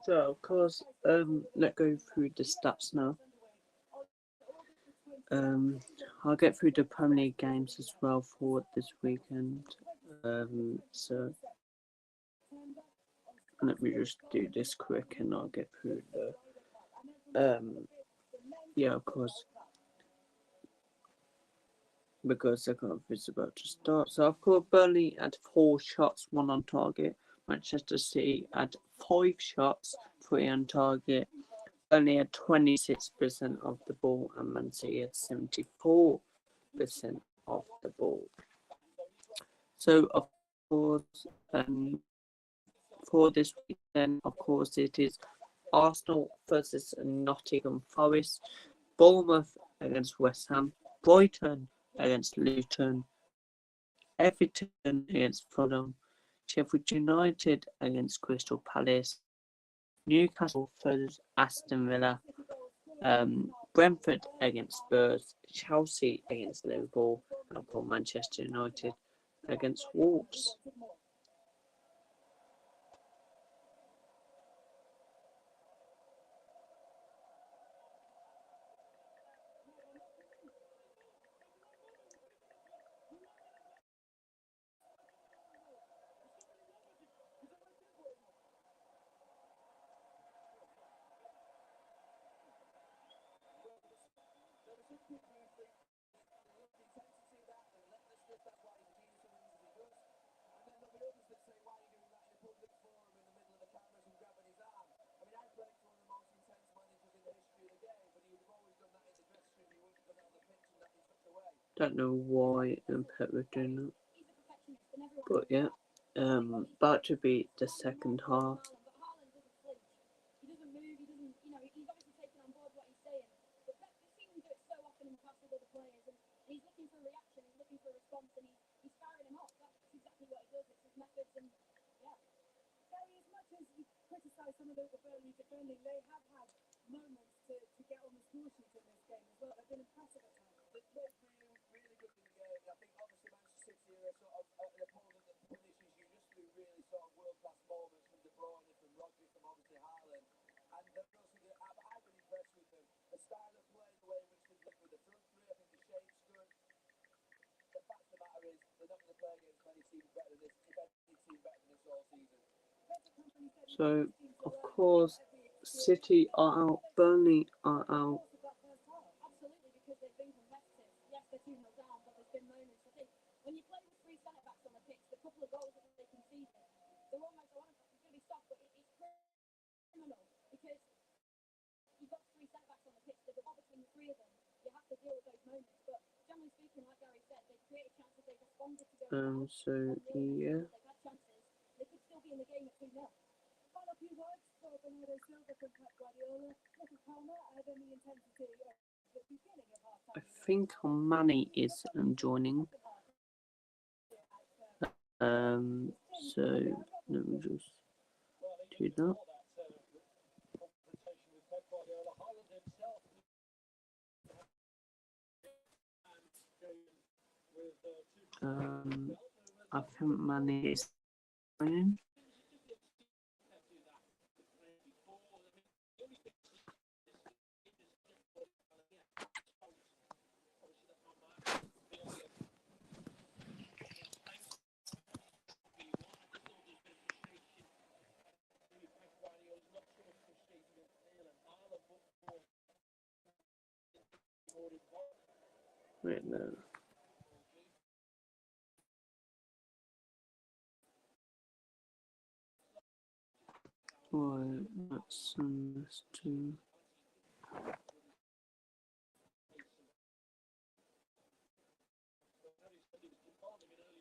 So, of course, let's go through the stats now. I'll get through the Premier League games as well for this weekend. So let me just do this quick and I'll get through the yeah, of course, because the conference is about to start. So I've got Burnley at 4 shots, 1 on target. Manchester City at 5 shots, 3 on target. Burnley at 26% of the ball and Man City at 74% of the ball. So of course, for this weekend, of course, it is Arsenal versus Nottingham Forest, Bournemouth against West Ham, Brighton against Luton, Everton against Fulham, Sheffield United against Crystal Palace, Newcastle versus Aston Villa, Brentford against Spurs, Chelsea against Liverpool, and of course Manchester United against Wolves. Don't know why Pep were doing that, but yeah, about to be the second half. So, of course, City are out, Burnley are out. So yeah. I think Manny is joining. So let me just do that. I think Manny is joining. Right now. Right, let's send this to.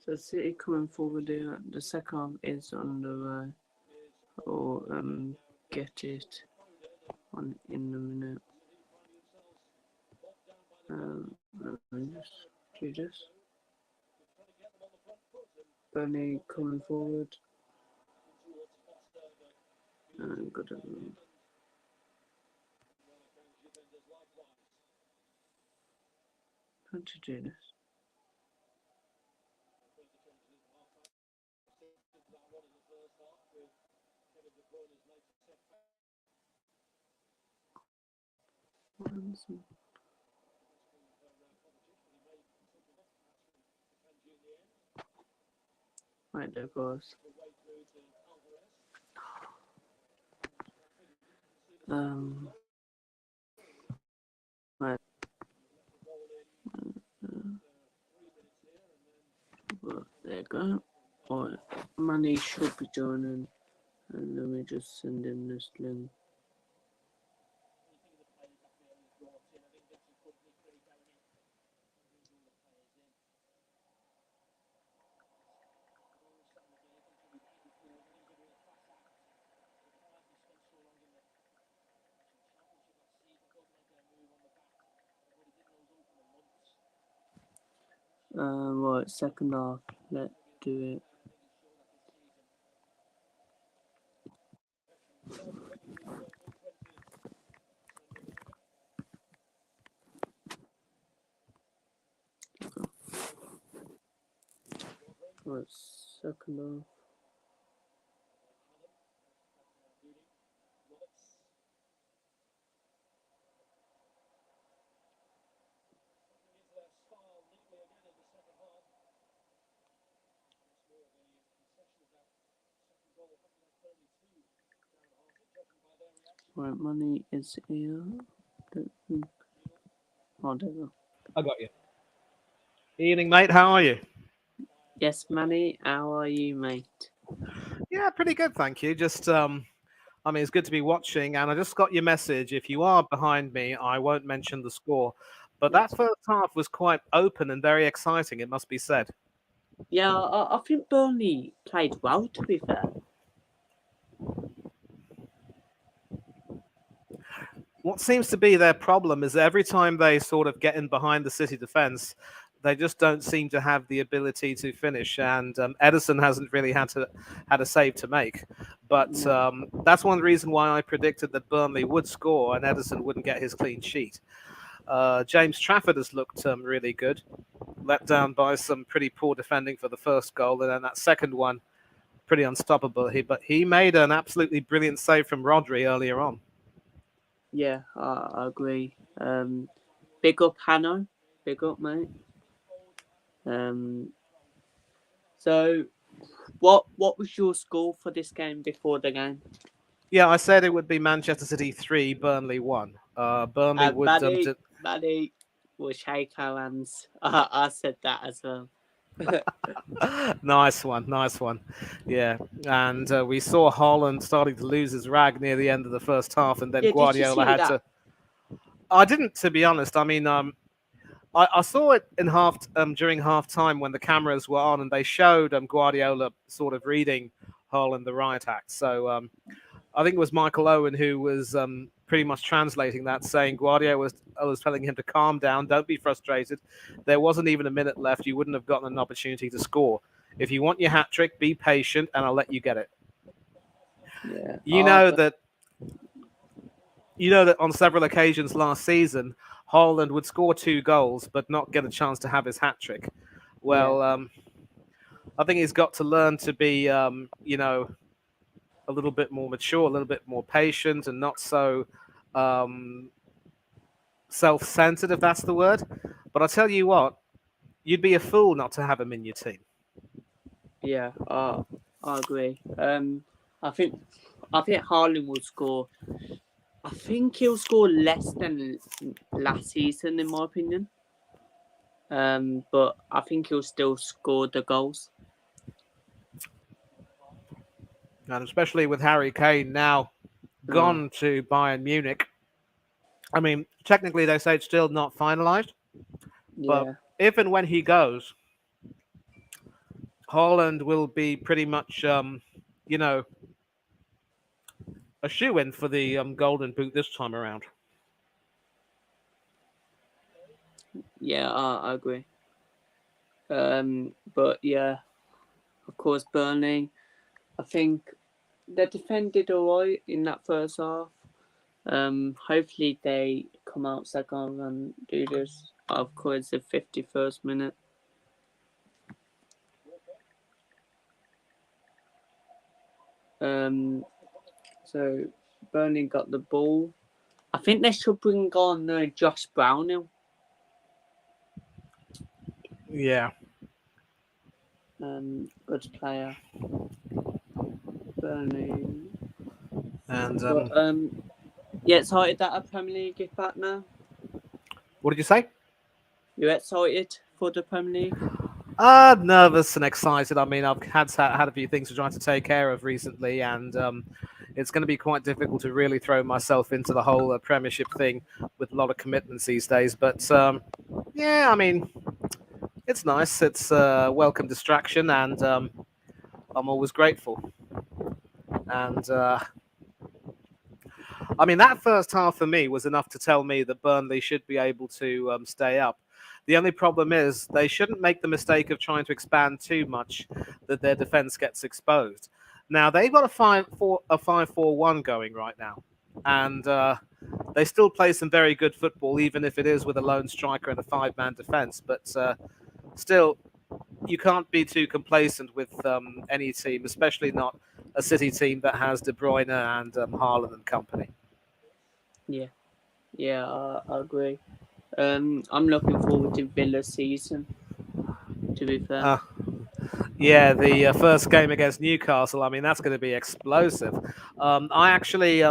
So City coming forward there. The second half is on the way. Or get it on in a minute. Let me just do this. Burnley coming forward. Got to how to do this. Right there, guys. Right. Well, there you go. Alright, Money should be joining. And let me just send in this link. Right, second half. Let's do it. Right, second half. Right, money is here. Oh, there we go. I got you. Evening, mate. How are you? Yes, money. How are you, mate? Yeah, pretty good, thank you. Just I mean, it's good to be watching, and I just got your message. If you are behind me, I won't mention the score, but that Yes. first half was quite open and very exciting. It must be said. Yeah, I think Burnley played well. To be fair. What seems to be their problem is every time they sort of get in behind the City defence, they just don't seem to have the ability to finish. And Edison hasn't really had a save to make. But No. that's one reason why I predicted that Burnley would score and Edison wouldn't get his clean sheet. James Trafford has looked really good, let down by some pretty poor defending for the first goal, and then that second one pretty unstoppable. But he made an absolutely brilliant save from Rodri earlier on. Yeah, I agree. Big up Hanno. Big up, mate. Um. So, what was your score for this game before the game? Yeah, I said it would be Manchester City 3, Burnley 1. Burnley would Buddy, we'll shake our hands. I said that as well. nice one, nice one. Yeah, and we saw Holland starting to lose his rag near the end of the first half, and then Yeah, did you Guardiola see had that? to. I didn't, to be honest. I mean, I saw it in during half time when the cameras were on, and they showed Guardiola sort of reading Holland the riot act. So I think it was Michael Owen who was pretty much translating that, saying Guardiola was telling him to calm down, don't be frustrated. There wasn't even a minute left. You wouldn't have gotten an opportunity to score. If you want your hat trick, be patient, and I'll let you get it. Yeah. You know that on several occasions last season, Holland would score 2 goals but not get a chance to have his hat trick. Yeah. Well, I think he's got to learn to be, a little bit more mature, a little bit more patient, and not so um, self-centered, if that's the word. But I tell you what, you'd be a fool not to have him in your team. Yeah. I agree. I think I think Haaland will score. I think he'll score less than last season, in my opinion. But I think he'll still score the goals. And especially with Harry Kane now Uh, gone to Bayern Munich. I mean, technically they say it's still not finalized, but yeah. if and when he goes, Holland will be pretty much, you know, a shoe in for the Golden Boot this time around. Yeah, I agree. But yeah, of course, Burnley. I think they defended alright in that first half. Hopefully they come out second and do this. Of course, the 51st minute. Um, so Burnley got the ball. I think they should bring on Josh Brownhill. Yeah, Good player. Burnley. and But you excited that a Premier League is back now? what did you say? You excited for the Premier League? Nervous and excited. I mean, I've had a few things to try to take care of recently, and it's going to be quite difficult to really throw myself into the whole Premiership thing with a lot of commitments these days. But yeah, I mean, it's nice. It's a welcome distraction, and I'm always grateful. And I mean, that first half for me was enough to tell me that Burnley should be able to stay up. The only problem is they shouldn't make the mistake of trying to expand too much that their defense gets exposed. Now they've got a 5-4-1 going right now, and they still play some very good football, even if it is with a lone striker and a five-man defense. But still, you can't be too complacent with any team, especially not a City team that has De Bruyne and Haaland and company. Yeah, yeah, I agree. I'm looking forward to Villa's season. To be fair, Uh, yeah, the first game against Newcastle, I mean, that's going to be explosive. I actually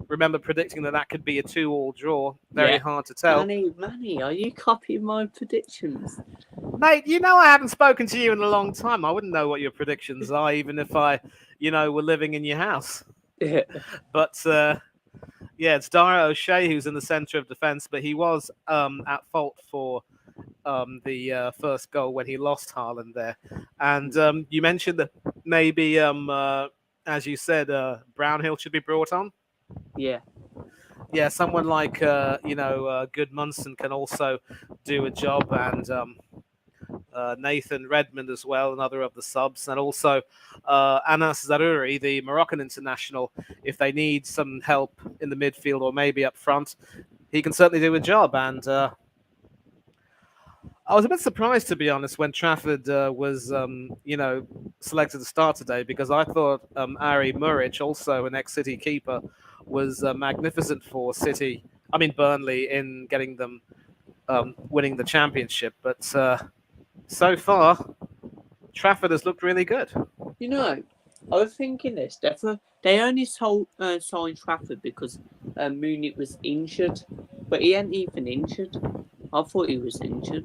remember predicting that could be a 2-all draw. Very yeah. hard to tell. Manny, are you copying my predictions? Mate, you know I haven't spoken to you in a long time. I wouldn't know what your predictions are, even if I, were living in your house. But yeah, it's Dara O'Shea who's in the centre of defence, but he was at fault for the first goal when he lost Haaland there. And you mentioned that maybe, as you said, Brownhill should be brought on. Yeah, Yeah, someone like Good Munson can also do a job, and Nathan Redmond as well, another of the subs, and also Anas Zarouri, the Moroccan international. If they need some help in the midfield or maybe up front, he can certainly do a job. And I was a bit surprised, to be honest, when Trafford was, selected to start today, because I thought Ari Muric, also an ex-City keeper, was magnificent for City. I mean Burnley in getting them winning the championship. But so far, Trafford has looked really good. you know, I was thinking this. They only signed Trafford because Mooney was injured, but he ain't even injured. I thought he was injured.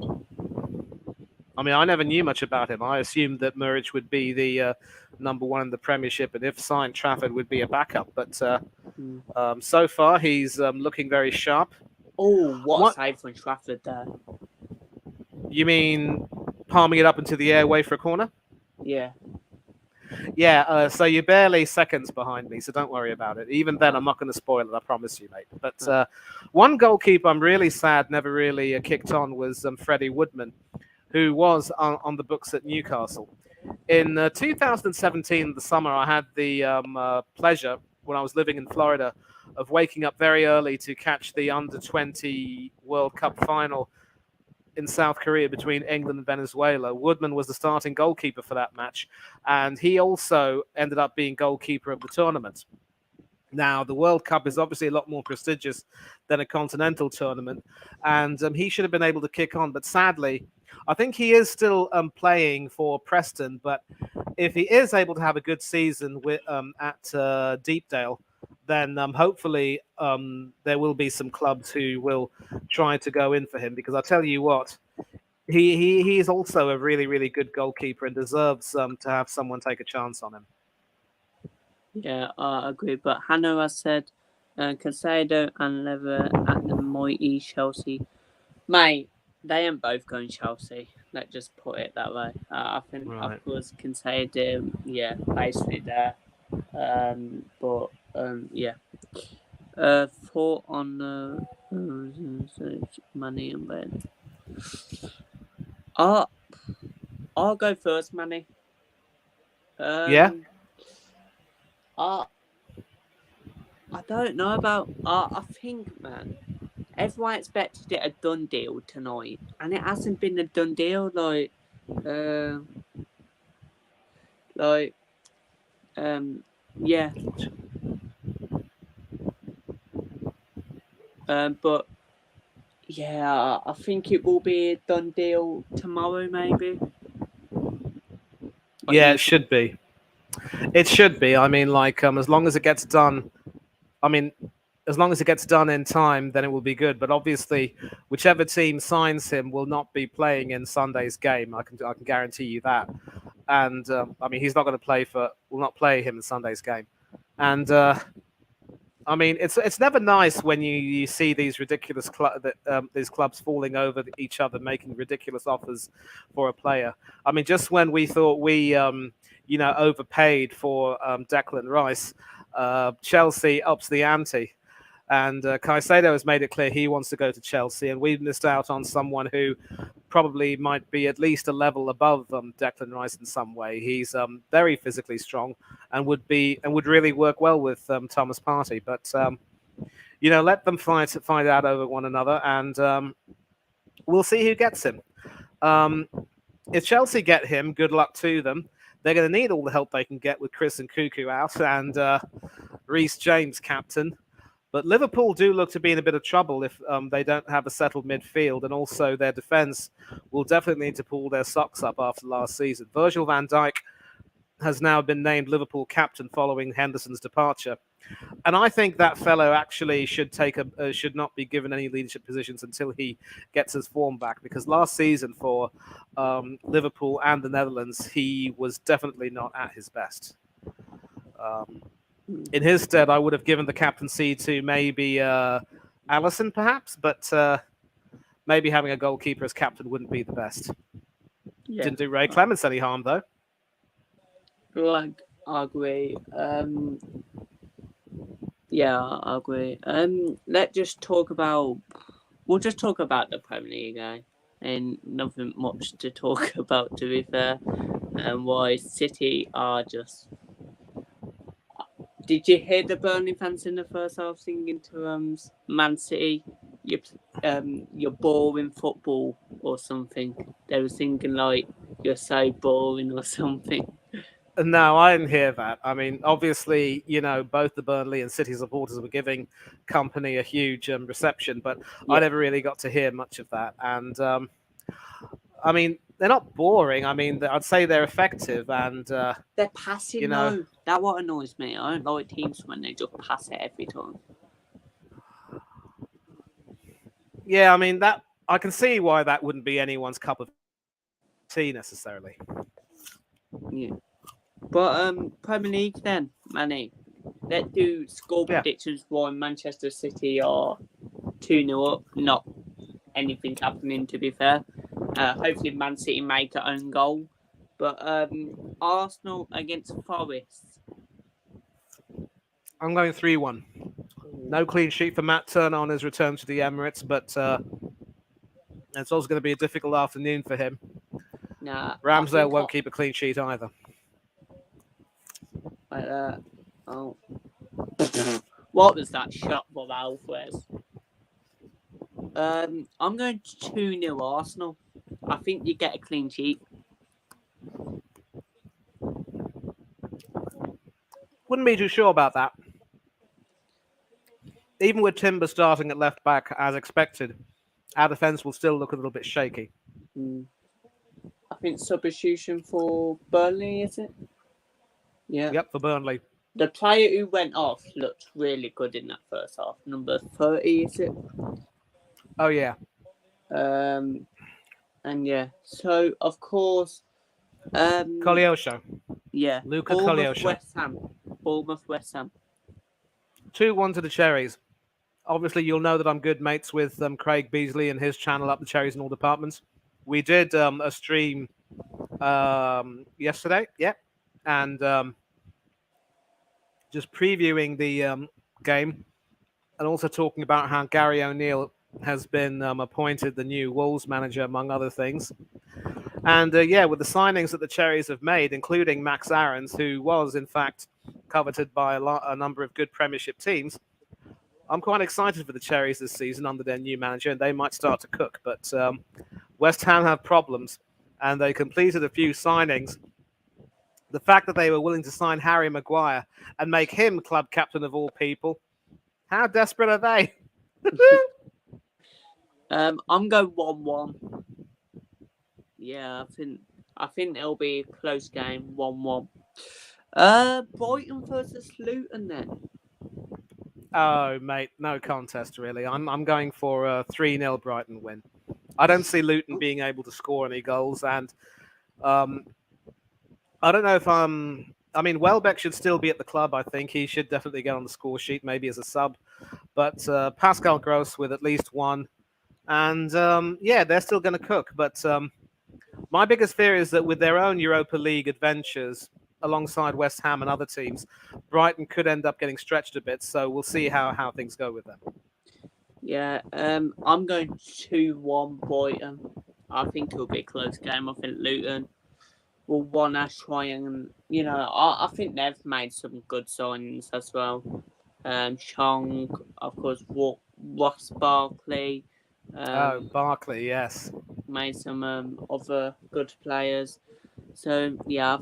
I mean, I never knew much about him. I assumed that Muric would be the number one in the Premiership, and if signed, Trafford would be a backup. But so far, he's looking very sharp. Oh, what a save from Trafford there. You mean palming it up into the air, away for a corner? Yeah. Yeah, so you're barely seconds behind me, so don't worry about it. Even then, I'm not going to spoil it, I promise you, mate. But one goalkeeper I'm really sad never really kicked on was Freddie Woodman, who was on the books at Newcastle. In 2017, the summer, I had the pleasure, when I was living in Florida, of waking up very early to catch the Under-20 World Cup final in South Korea between England and Venezuela. Woodman was the starting goalkeeper for that match, and he also ended up being goalkeeper of the tournament. Now, the World Cup is obviously a lot more prestigious than a continental tournament, and he should have been able to kick on, but sadly, I think he is still playing for Preston, but if he is able to have a good season at Deepdale, then hopefully there will be some clubs who will try to go in for him, because I tell you what, he is also a really, really good goalkeeper and deserves to have someone take a chance on him. Yeah, I agree. But Hanno has said Casado and Lever at the mighty Chelsea. Mate, they ain't both going Chelsea. Let's just put it that way. I think, Right. of course, Casado, yeah, basically there. But yeah. Thought on the money and Ben. I'll go first, Manny. Yeah. I don't know about. I think, man, everyone expected it a done deal tonight, and it hasn't been a done deal. Yeah. But yeah, I think it will be a done deal tomorrow, maybe. Yeah, it should be. It should be. I mean, like, as long as it gets done. I mean, as long as it gets done in time, then it will be good. But obviously, whichever team signs him will not be playing in Sunday's game. I can guarantee you that. And I mean, he's not going to will not play him in Sunday's game. And I mean, it's never nice when you see these ridiculous these clubs falling over each other, making ridiculous offers for a player. I mean, just when we thought we overpaid for Declan Rice, Chelsea ups the ante. And Caicedo has made it clear he wants to go to Chelsea, and we've missed out on someone who probably might be at least a level above Declan Rice in some way. He's very physically strong and would really work well with Thomas Partey. But let them find out over one another, and we'll see who gets him. If Chelsea get him, good luck to them. They're going to need all the help they can get with Chris and Cuckoo out and Reece James captain. But Liverpool do look to be in a bit of trouble if they don't have a settled midfield, and also their defence will definitely need to pull their socks up after last season. Virgil van Dijk has now been named Liverpool captain following Henderson's departure. And I think that fellow actually should not be given any leadership positions until he gets his form back, because last season for Liverpool and the Netherlands, he was definitely not at his best. In his stead, I would have given the captaincy to maybe Alisson, perhaps, but maybe having a goalkeeper as captain wouldn't be the best. Yeah. Didn't do Ray Clements any harm, though. I agree. Yeah, I agree. We'll just talk about the Premier League, and nothing much to talk about, to be fair. And why City are just. Did you hear the Burnley fans in the first half singing to Man City, you're boring football or something? They were singing like, you're so boring or something. No, I didn't hear that. I mean, obviously, both the Burnley and City supporters were giving company a huge reception, but yeah. I never really got to hear much of that. And, I mean, they're not boring. I mean, I'd say they're effective, and they're passing. No, that's what annoys me. I don't like teams when they just pass it every time. Yeah, I mean that. I can see why that wouldn't be anyone's cup of tea necessarily. Yeah, but Premier League then, Manny. Let's do score predictions for Manchester City are 2-0 up. Not anything happening, to be fair. Hopefully Man City make their own goal. But Arsenal against Forest. I'm going 3-1. No clean sheet for Matt Turner on his return to the Emirates, but it's also going to be a difficult afternoon for him. Nah, Ramsdale won't keep a clean sheet either. Like that. Oh. What was that shot from Alvarez? I'm going 2-0 Arsenal. I think you get a clean sheet. Wouldn't be too sure about that. Even with Timber starting at left back as expected, our defence will still look a little bit shaky. I think substitution for Burnley, is it? Yeah. Yep, for Burnley. The player who went off looked really good in that first half. Number 30, is it? Oh, yeah. And yeah, so of course, Koleosho. Yeah, Luca Koleosho. Bournemouth, West Ham. 2-1 to the Cherries. Obviously, you'll know that I'm good mates with Craig Beasley and his channel Up the Cherries in all departments. We did a stream yesterday, and just previewing the game, and also talking about how Gary O'Neill has been appointed the new Wolves manager, among other things. And with the signings that the Cherries have made, including Max Aarons, who was in fact coveted by a number of good Premiership teams, I'm quite excited for the Cherries this season under their new manager, and they might start to cook. But West Ham have problems, and they completed a few signings. The fact that they were willing to sign Harry Maguire and make him club captain of all people, how desperate are they? I'm going 1-1. Yeah, I think it'll be a close game, 1-1. Brighton versus Luton then. Oh, mate, no contest really. I'm going for a 3-0 Brighton win. I don't see Luton being able to score any goals, and I don't know if I mean, Welbeck should still be at the club. I think he should definitely get on the score sheet, maybe as a sub. But Pascal Gross with at least one, and they're still going to cook. But my biggest fear is that with their own Europa League adventures, alongside West Ham and other teams, Brighton could end up getting stretched a bit. So we'll see how things go with them. Yeah, I'm going 2-1 Brighton. I think it'll be a close game. I think Luton will want to try and, I think they've made some good signings as well. Chong, of course, Ross Barkley. Barkley, yes. Made some other good players. So yeah,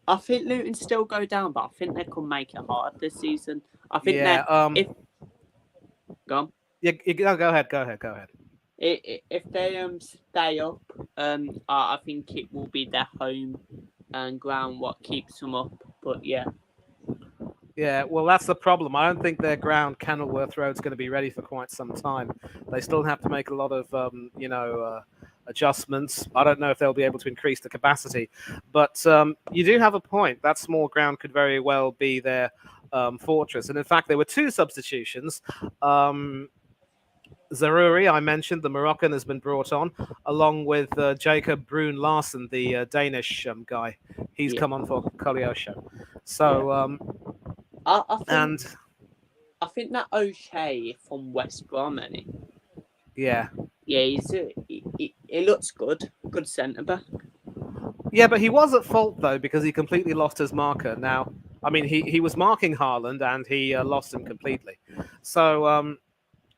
I think Luton still go down, but I think they could make it hard this season. I think Yeah. if go on. Yeah. Go ahead. If they stay up, I think it will be their home and ground what keeps them up. But yeah. Yeah, well, that's the problem. I don't think their ground, Kenilworth Road's going to be ready for quite some time. They still have to make a lot of, adjustments. I don't know if they'll be able to increase the capacity, but you do have a point. That small ground could very well be their fortress. And in fact, there were two substitutions. Zaruri, I mentioned, the Moroccan, has been brought on, along with Jacob Brun Larsen, the Danish guy. He's come on for Kolyosha. So, I think that O'Shea from West Brom, yeah, he looks good centre back. Yeah, but he was at fault though because he completely lost his marker. Now, I mean, he was marking Haaland and he lost him completely. So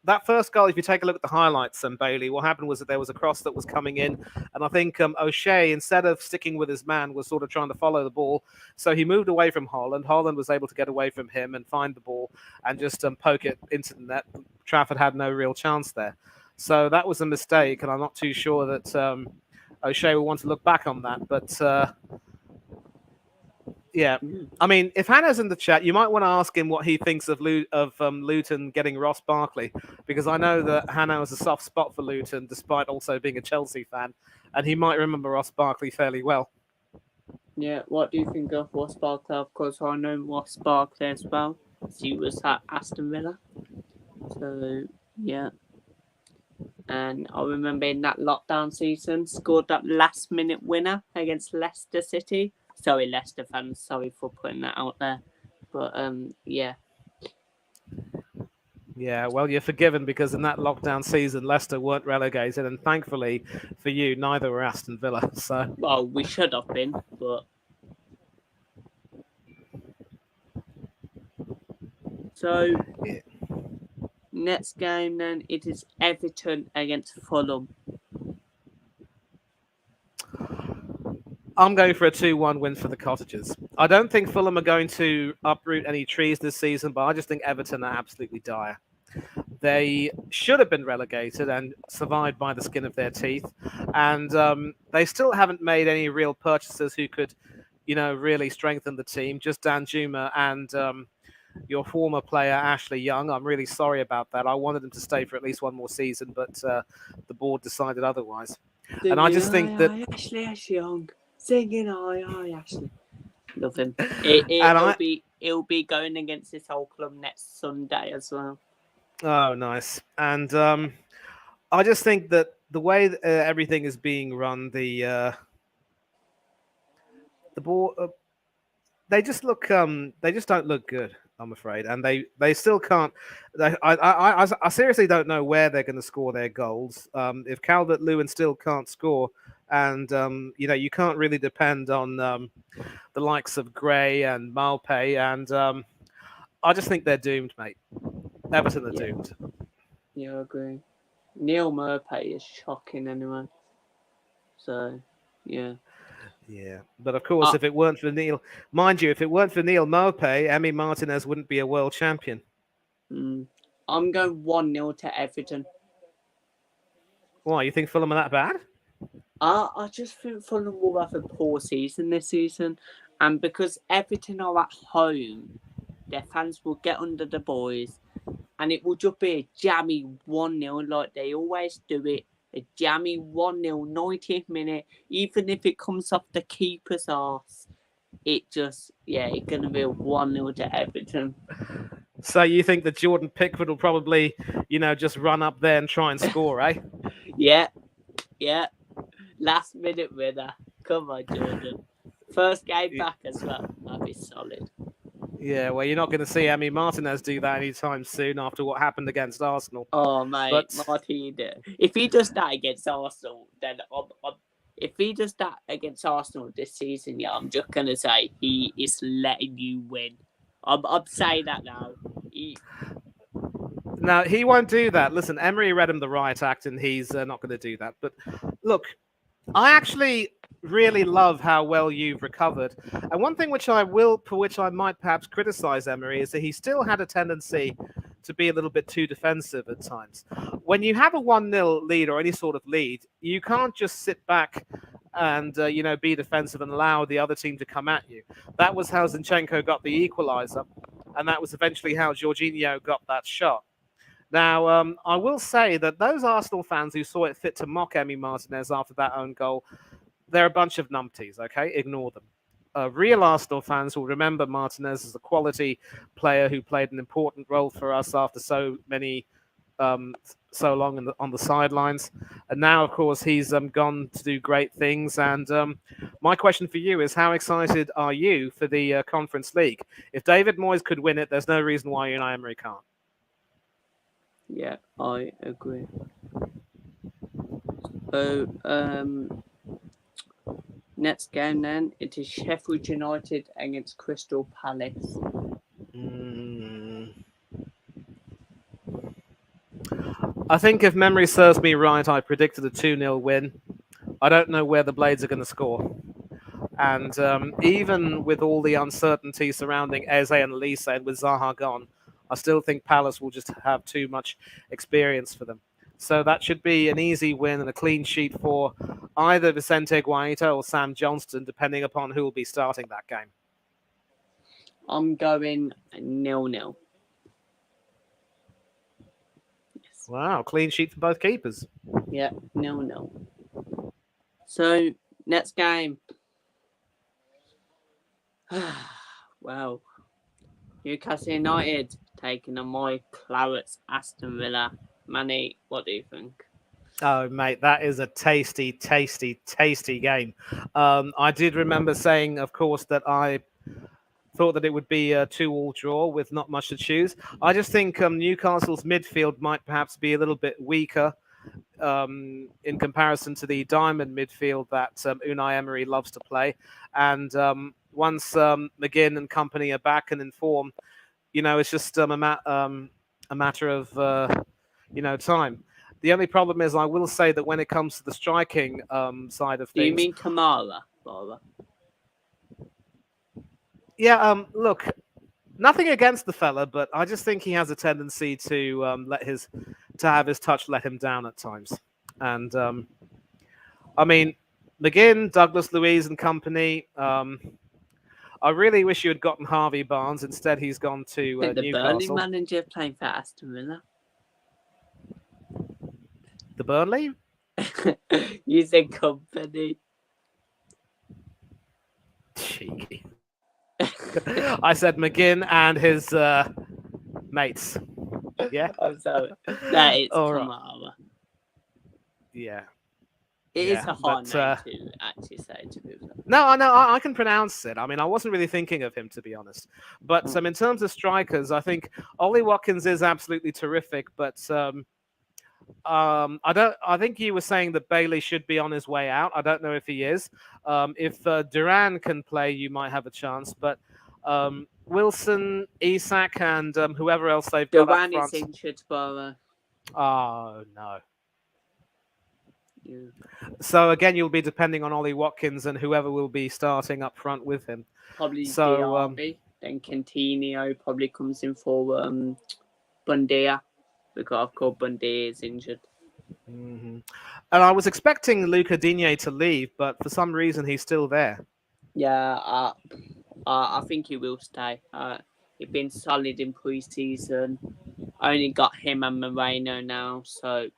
that first goal, if you take a look at the highlights, Bailey, what happened was that there was a cross that was coming in, and I think O'Shea, instead of sticking with his man, was sort of trying to follow the ball. So he moved away from Haaland. Haaland was able to get away from him and find the ball and just poke it into the net. Trafford had no real chance there. So that was a mistake, and I'm not too sure that O'Shea will want to look back on that. But yeah, I mean, if Hannah's in the chat, you might want to ask him what he thinks of Luton getting Ross Barkley, because I know that Hannah has a soft spot for Luton, despite also being a Chelsea fan, and he might remember Ross Barkley fairly well. Yeah, what do you think of Ross Barkley? Of course, I know Ross Barkley as well. He was at Aston Villa. So, yeah. And I remember in that lockdown season, scored that last-minute winner against Leicester City. Sorry, Leicester fans. Sorry for putting that out there. But, yeah. Yeah, well, you're forgiven because in that lockdown season, Leicester weren't relegated. And thankfully for you, neither were Aston Villa. So, well, we should have been, but... So, next game then, it is Everton against Fulham. I'm going for a 2-1 win for the Cottagers. I don't think Fulham are going to uproot any trees this season, but I just think Everton are absolutely dire. They should have been relegated and survived by the skin of their teeth. And they still haven't made any real purchases who could, really strengthen the team. Just Danjuma and your former player, Ashley Young. I'm really sorry about that. I wanted him to stay for at least one more season, but the board decided otherwise. And I just think that... Ashley Young. Singing, aye, Ashley. Love him. He'll be going against his whole club next Sunday as well. Oh, nice. And I just think that the way that, everything is being run, the board, they just don't look good, I'm afraid, and they still can't. I seriously don't know where they're going to score their goals. If Calvert-Lewin still can't score. And, you can't really depend on the likes of Gray and Malpay. And I just think they're doomed, mate. Everton are doomed. Yeah, I agree. Neil Maupay is shocking anyway. So, yeah. Yeah. But, of course, if it weren't for Neil... Mind you, if it weren't for Neil Maupay, Emi Martinez wouldn't be a world champion. I'm going 1-0 to Everton. Why? You think Fulham are that bad? I just think Fulham will have a poor season this season. And because Everton are at home, their fans will get under the boys. And it will just be a jammy 1-0 like they always do it. A jammy 1-0, 90th minute. Even if it comes off the keeper's arse, it's going to be a 1-0 to Everton. So you think that Jordan Pickford will probably, just run up there and try and score, eh? Yeah. Last minute winner. Come on, Jordan. First game Y- back as well. That'd be solid. Yeah, well, you're not going to see Emi Martinez do that anytime soon after what happened against Arsenal. Oh, mate, But Martin. If he does that against Arsenal, then if he does that against Arsenal this season, yeah, I'm just gonna say he is letting you win. I'm saying that now. He, now he won't do that. Listen, Emery read him the right act, and he's not going to do that. But look, I actually really love how well you've recovered. And one thing for which I might perhaps criticize Emery, is that he still had a tendency to be a little bit too defensive at times. When you have a 1-0 lead or any sort of lead, you can't just sit back and be defensive and allow the other team to come at you. That was how Zinchenko got the equaliser, and that was eventually how Jorginho got that shot. Now, I will say that those Arsenal fans who saw it fit to mock Emi Martinez after that own goal, they're a bunch of numpties, okay? Ignore them. Real Arsenal fans will remember Martinez as a quality player who played an important role for us after so long on the sidelines. And now, of course, he's gone to do great things. And my question for you is, how excited are you for the Conference League? If David Moyes could win it, there's no reason why Unai Emery can't. yeah, I agree. So, next game then, it is Sheffield United against Crystal Palace. I think if memory serves me right, I predicted a 2-0 win. I don't know where the Blades are going to score. And even with all the uncertainty surrounding Eze and Elise and with Zaha gone, I still think Palace will just have too much experience for them. So that should be an easy win and a clean sheet for either Vicente Guaita or Sam Johnston, depending upon who will be starting that game. I'm going 0-0. Yes. Wow, clean sheet for both keepers. Yeah, 0-0. So, next game. Wow. Newcastle United taking on my Clarets Aston Villa. Manny, what do you think? Oh, mate, that is a tasty, tasty, tasty game. I did remember saying, of course, that I thought that it would be a 2-2 draw with not much to choose. I just think Newcastle's midfield might perhaps be a little bit weaker in comparison to the diamond midfield that Unai Emery loves to play. And once McGinn and company are back and in form, it's just a matter of time. The only problem is, I will say that when it comes to the striking side of Do you things, mean Kamara, Barbara? yeah. Look, nothing against the fella, but I just think he has a tendency to have his touch let him down at times. And I mean, McGinn, Douglas Luiz, and company. I really wish you had gotten Harvey Barnes. Instead, he's gone to The Burnley Newcastle. manager playing for Aston Villa. The Burnley? You said company. Cheeky. I said McGinn and his mates. Yeah. I'm sorry. That is All right. Kamara. Yeah. It is a hard but, name to actually say, to be fair. No, I know I can pronounce it. I mean, I wasn't really thinking of him, to be honest. But in terms of strikers, I think Ollie Watkins is absolutely terrific. But I think you were saying that Bailey should be on his way out. I don't know if he is. If Duran can play, you might have a chance. But Wilson, Isak, and whoever else they've got up Duran front. is injured, Barbara. Oh no. Yeah. So again, you'll be depending on Ollie Watkins and whoever will be starting up front with him. Probably So, Diaby. Then Coutinho probably comes in for Bundia, because of course Bundia is injured. And I was expecting Luca Digne to leave, but for some reason he's still there. Yeah, I think he will stay. He's been solid in pre-season. Only got him and Moreno now, so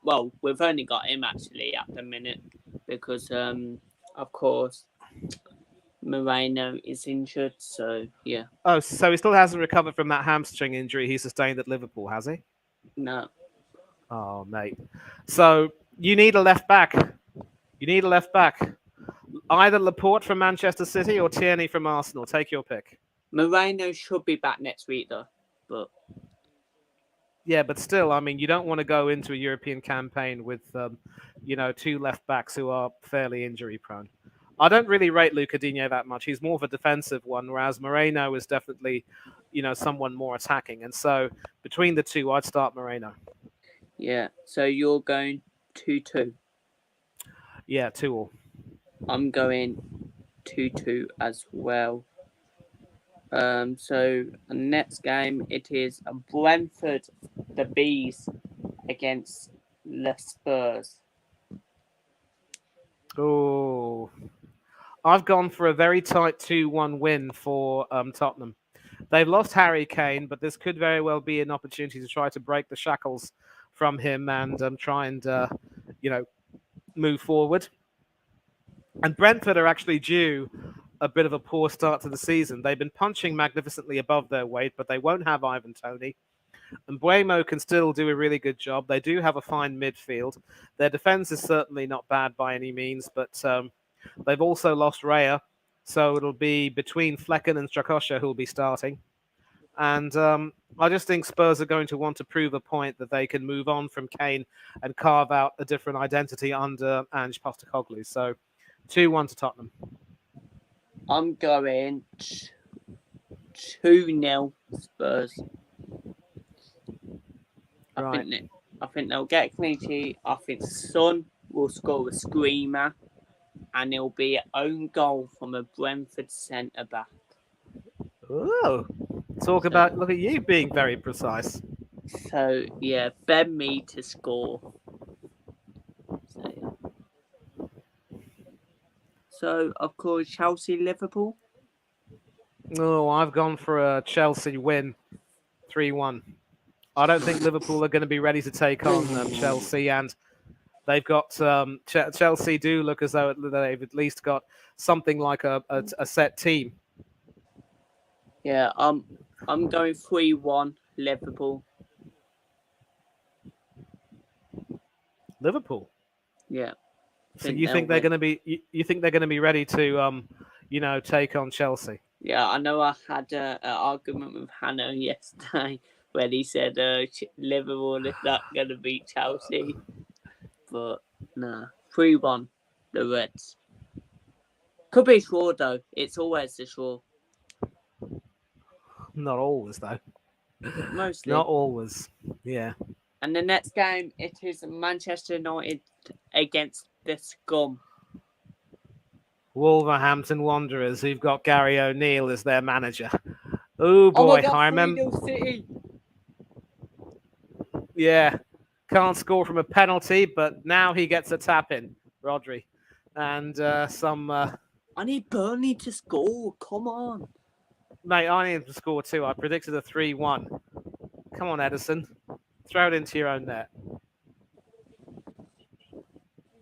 we've only got him actually at the minute because of course Moreno is injured. So yeah. Oh, so he still hasn't recovered from that hamstring injury he sustained at Liverpool, has he? No. Oh, mate. So you need a left back. You need a left back. Either Laporte from Manchester City or Tierney from Arsenal. Take your pick. Moreno should be back next week though, but Yeah, but still, I mean, you don't want to go into a European campaign with, two left backs who are fairly injury prone. I don't really rate Lucadinho that much. He's more of a defensive one, whereas Moreno is definitely, someone more attacking. And so between the two, I'd start Moreno. yeah. So you're going 2-2. Yeah, 2-2. I'm going 2-2 as well. So the next game it is Brentford, the Bees against the Spurs. Oh, I've gone for a very tight 2-1 win for Tottenham. They've lost Harry Kane, but this could very well be an opportunity to try to break the shackles from him and try and move forward. And Brentford are actually due a bit of a poor start to the season. They've been punching magnificently above their weight, but they won't have Ivan Toney. And Buemo can still do a really good job. They do have a fine midfield. Their defense is certainly not bad by any means, but they've also lost Raya. So it'll be between Flecken and Strakosha who'll be starting. And I just think Spurs are going to want to prove a point that they can move on from Kane and carve out a different identity under Ange Postecoglou. So 2-1 to Tottenham. I'm going 2-0 Spurs. Right. I think they'll get a clean sheet. I think Son will score a screamer, and it'll be an own goal from a Brentford centre back. Oh, look at you being very precise. So yeah, Ben me to score. So yeah. So of course Chelsea Liverpool. Oh, I've gone for a Chelsea win, 3-1. I don't think Liverpool are going to be ready to take on Chelsea, and they've got Chelsea do look as though they've at least got something like a set team. Yeah, I'm going 3-1 Liverpool. Liverpool. Yeah. So you think they're going to be? You think they're going to be ready to, take on Chelsea? Yeah, I know. I had an argument with Hannah yesterday when he said Liverpool is not going to beat Chelsea, but nah, 3-1 the Reds. Could be draw though. It's always the draw. Not always, though. Mostly. Not always. Yeah. And the next game, it is Manchester United against the Scum. Wolverhampton Wanderers, who've got Gary O'Neill as their manager. Oh boy, I remember. City. Yeah, can't score from a penalty, but now he gets a tap in, Rodri, and some. I need Burnley to score. Come on, mate. I need him to score too. I predicted a 3-1. Come on, Edison, throw it into your own net.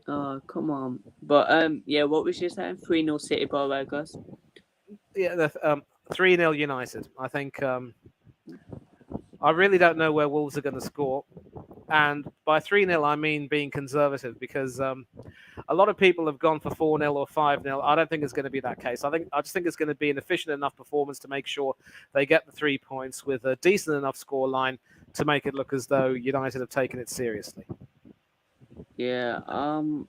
Oh, come on. But yeah, what was you saying? 3-0 City by the way, guys. Yeah, 3-0 United. I think. I really don't know where Wolves are going to score. And by 3-0, I mean being conservative because a lot of people have gone for 4-0 or 5-0. I don't think it's going to be that case. I just think it's going to be an efficient enough performance to make sure they get the 3 points with a decent enough score line to make it look as though United have taken it seriously. Yeah, I'm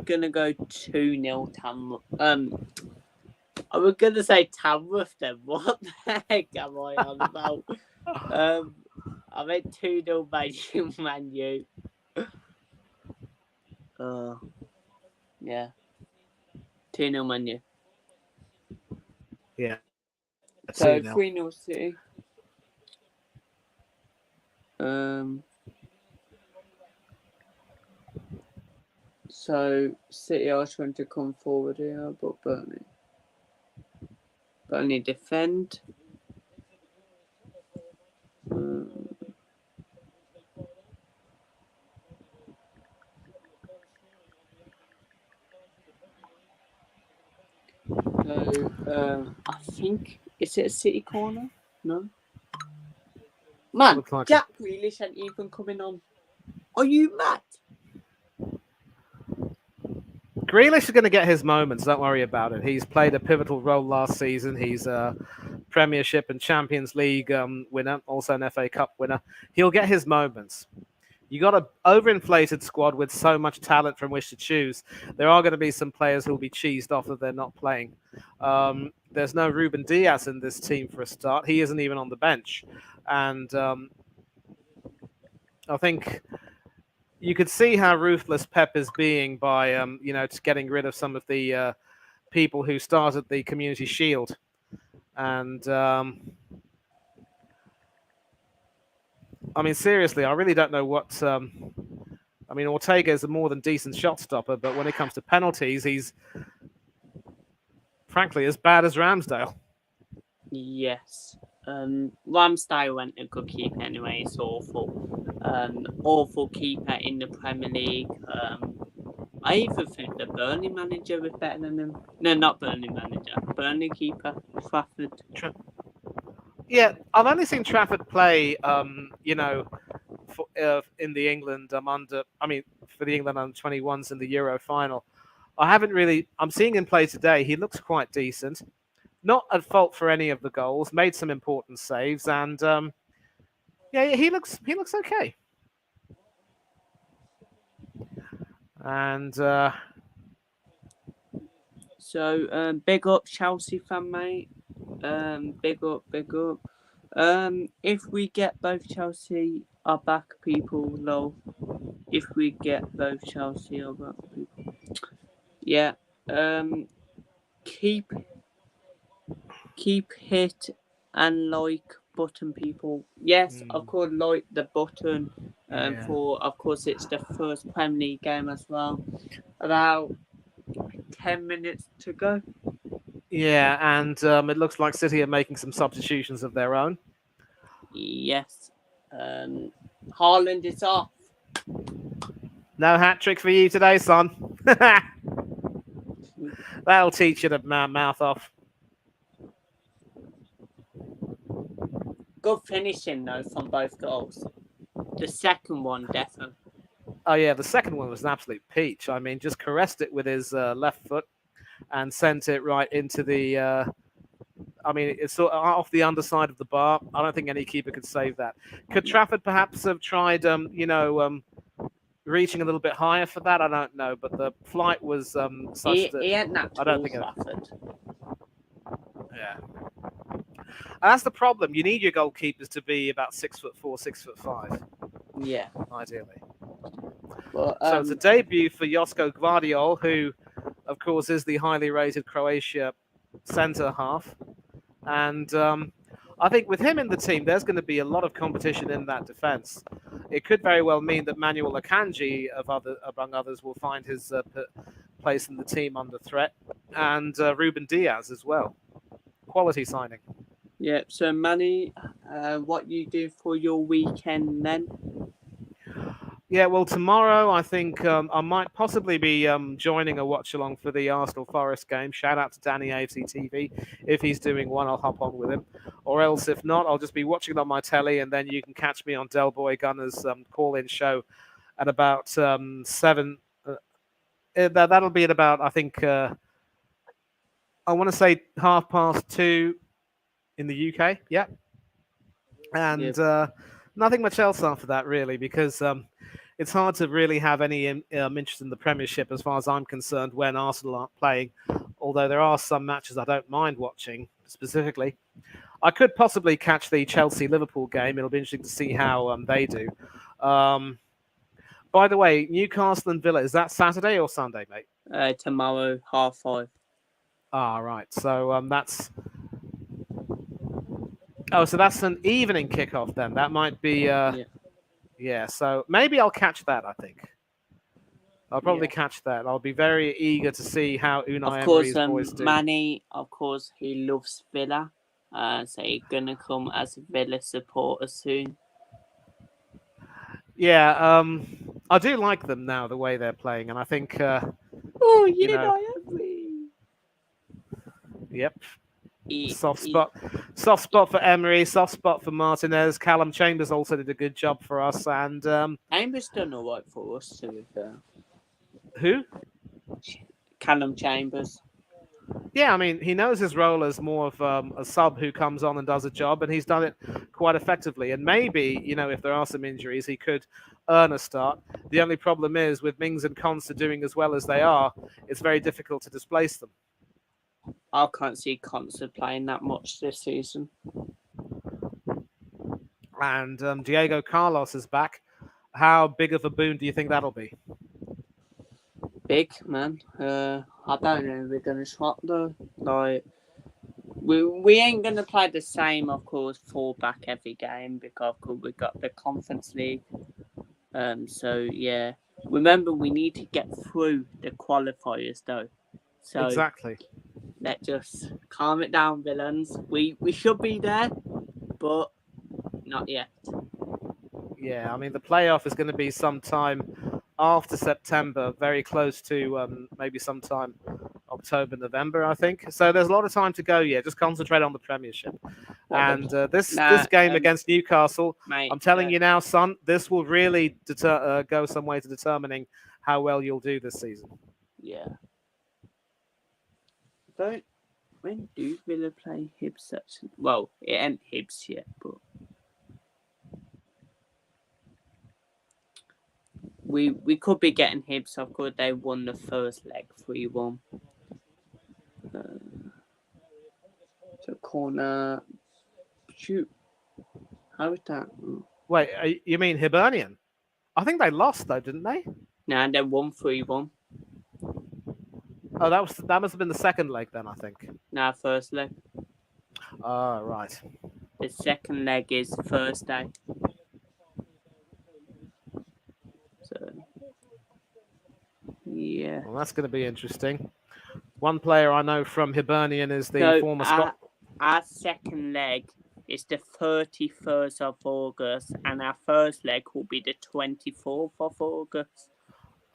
gonna go 2-0 I was gonna say Tamworth then. What the heck am I on about? I meant 2-0 Man U. Yeah. 2-0 Man U. Yeah. So 3-0 City. So City are trying to come forward here, but Burnley defend. So I think is it a City corner? No. Man, like Jack Grealish ain't even coming on. Are you mad? Grealish is going to get his moments. Don't worry about it. He's played a pivotal role last season. He's a Premiership and Champions League winner, also an FA Cup winner. He'll get his moments. You got an overinflated squad with so much talent from which to choose. There are going to be some players who will be cheesed off if they're not playing. There's no Ruben Diaz in this team for a start. He isn't even on the bench. And I think you could see how ruthless Pep is being by, getting rid of some of the people who started the Community Shield. And I mean, seriously, I really don't know what. I mean, Ortega is a more than decent shot stopper, but when it comes to penalties, he's frankly as bad as Ramsdale. Yes. Ramsdale went a good keeper anyway. It's awful. Awful keeper in the Premier League. I even think the Burnley manager was better than him. No, not Burnley manager. Burnley keeper, Trafford. Yeah, I've only seen Trafford play, in the England for the England under-21s in the Euro final. I haven't really. I'm seeing him play today. He looks quite decent. Not at fault for any of the goals. Made some important saves, and he looks okay. And so big up Chelsea fan, mate. Big up. If we get both Chelsea are back, people, lol. If we get both Chelsea are back, people. Yeah. Keep hit and like button, people. Yes, of course, like the button. For of course it's the first Premier League game as well. About 10 minutes to go. Yeah, and it looks like City are making some substitutions of their own. Yes. Haaland is off. No hat trick for you today, son. That'll teach you to mouth off. Good finishing though from both goals. The second one definitely. Oh yeah, the second one was an absolute peach. I mean, just caressed it with his left foot and sent it right into the. It's sort of off the underside of the bar. I don't think any keeper could save that. Could Trafford perhaps have tried, reaching a little bit higher for that? I don't know, but the flight was such that he had that I don't think Trafford. Yeah. And that's the problem. You need your goalkeepers to be about 6'4", 6'5". Yeah. Ideally. Well, so it's a debut for Josko Gvardiol, who, of course, is the highly rated Croatia centre half. And I think with him in the team, there's going to be a lot of competition in that defence. It could very well mean that Manuel Akanji, among others, will find his place in the team under threat, and Ruben Diaz as well. Quality signing. Yeah, so Manny, what you do for your weekend then? Yeah, well, tomorrow I think I might possibly be joining a watch-along for the Arsenal Forest game. Shout out to Danny AFC TV. If he's doing one, I'll hop on with him. Or else, if not, I'll just be watching it on my telly, and then you can catch me on Del Boy Gunner's call-in show at about 7. That'll be at about, I think, I want to say 2:30 in the UK. Yeah. And nothing much else after that, really, because it's hard to really have any interest in the Premiership as far as I'm concerned when Arsenal aren't playing, although there are some matches I don't mind watching specifically. I could possibly catch the Chelsea-Liverpool game. It'll be interesting to see how they do. By the way, Newcastle and Villa, is that Saturday or Sunday, mate? Tomorrow, 5:30. Ah, right. So that's... Oh, so that's an evening kickoff then. That might be... Yeah, so maybe I'll catch that, I think. I'll probably catch that. I'll be very eager to see how Unai Emery's boys do. Manny, of course, he loves Villa. So he's going to come as a Villa supporter soon. Yeah, I do like them now, the way they're playing, and I think... Emery! Yep. Soft spot for Emery, soft spot for Martinez. Callum Chambers also did a good job for us, and Chambers done all right for us, to be fair. Who? Callum Chambers. Yeah, I mean, he knows his role as more of a sub who comes on and does a job, and he's done it quite effectively. And maybe, if there are some injuries, he could earn a start. The only problem is with Mings and Konsa doing as well as they are, it's very difficult to displace them. I can't see Concert playing that much this season. And Diego Carlos is back. How big of a boon do you think that'll be? Big, man. I don't know if we're going to swap though. Like, we ain't going to play the same, of course, fullback every game because we've got the Conference League. So, yeah. Remember, we need to get through the qualifiers though. So, Exactly. let's just calm it down, villains. We should be there, but not yet. Yeah, I mean, the playoff is going to be sometime after September, very close to maybe sometime October, November, I think. So there's a lot of time to go. Yeah, just concentrate on the Premiership. And this game against Newcastle, mate, I'm telling you now, son, this will really go some way to determining how well you'll do this season. Yeah. When do Villa play Hibs? Well, it ain't Hibs yet, but we could be getting Hibs. Of course, they won the first leg 3-1. So corner, shoot. How is that? Wait, you mean Hibernian? I think they lost though, didn't they? Nah, they won 3-1. Oh, that must have been the second leg then, I think. Nah, first leg. Oh, right. The second leg is Thursday. So, yeah. Well, that's going to be interesting. One player I know from Hibernian is the former Scot. Our second leg is the 31st of August, and our first leg will be the 24th of August.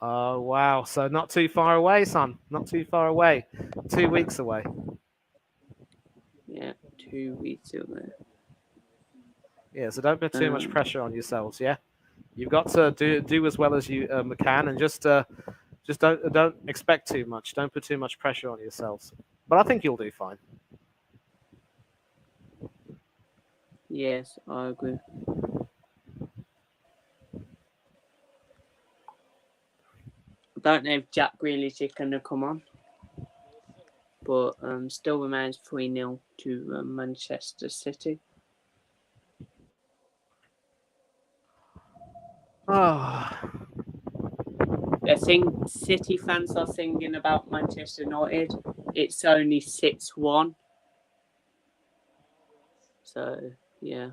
Oh, wow. So not too far away, son. Not too far away. 2 weeks away. Yeah, 2 weeks away. Yeah, so don't put too much pressure on yourselves, yeah? You've got to do as well as you can, and just don't expect too much. Don't put too much pressure on yourselves. But I think you'll do fine. Yes, I agree. I don't know if Jack Grealish is going to come on, but still remains 3-0 to Manchester City. Oh. I think City fans are singing about Manchester United. It's only 6-1. So, yeah.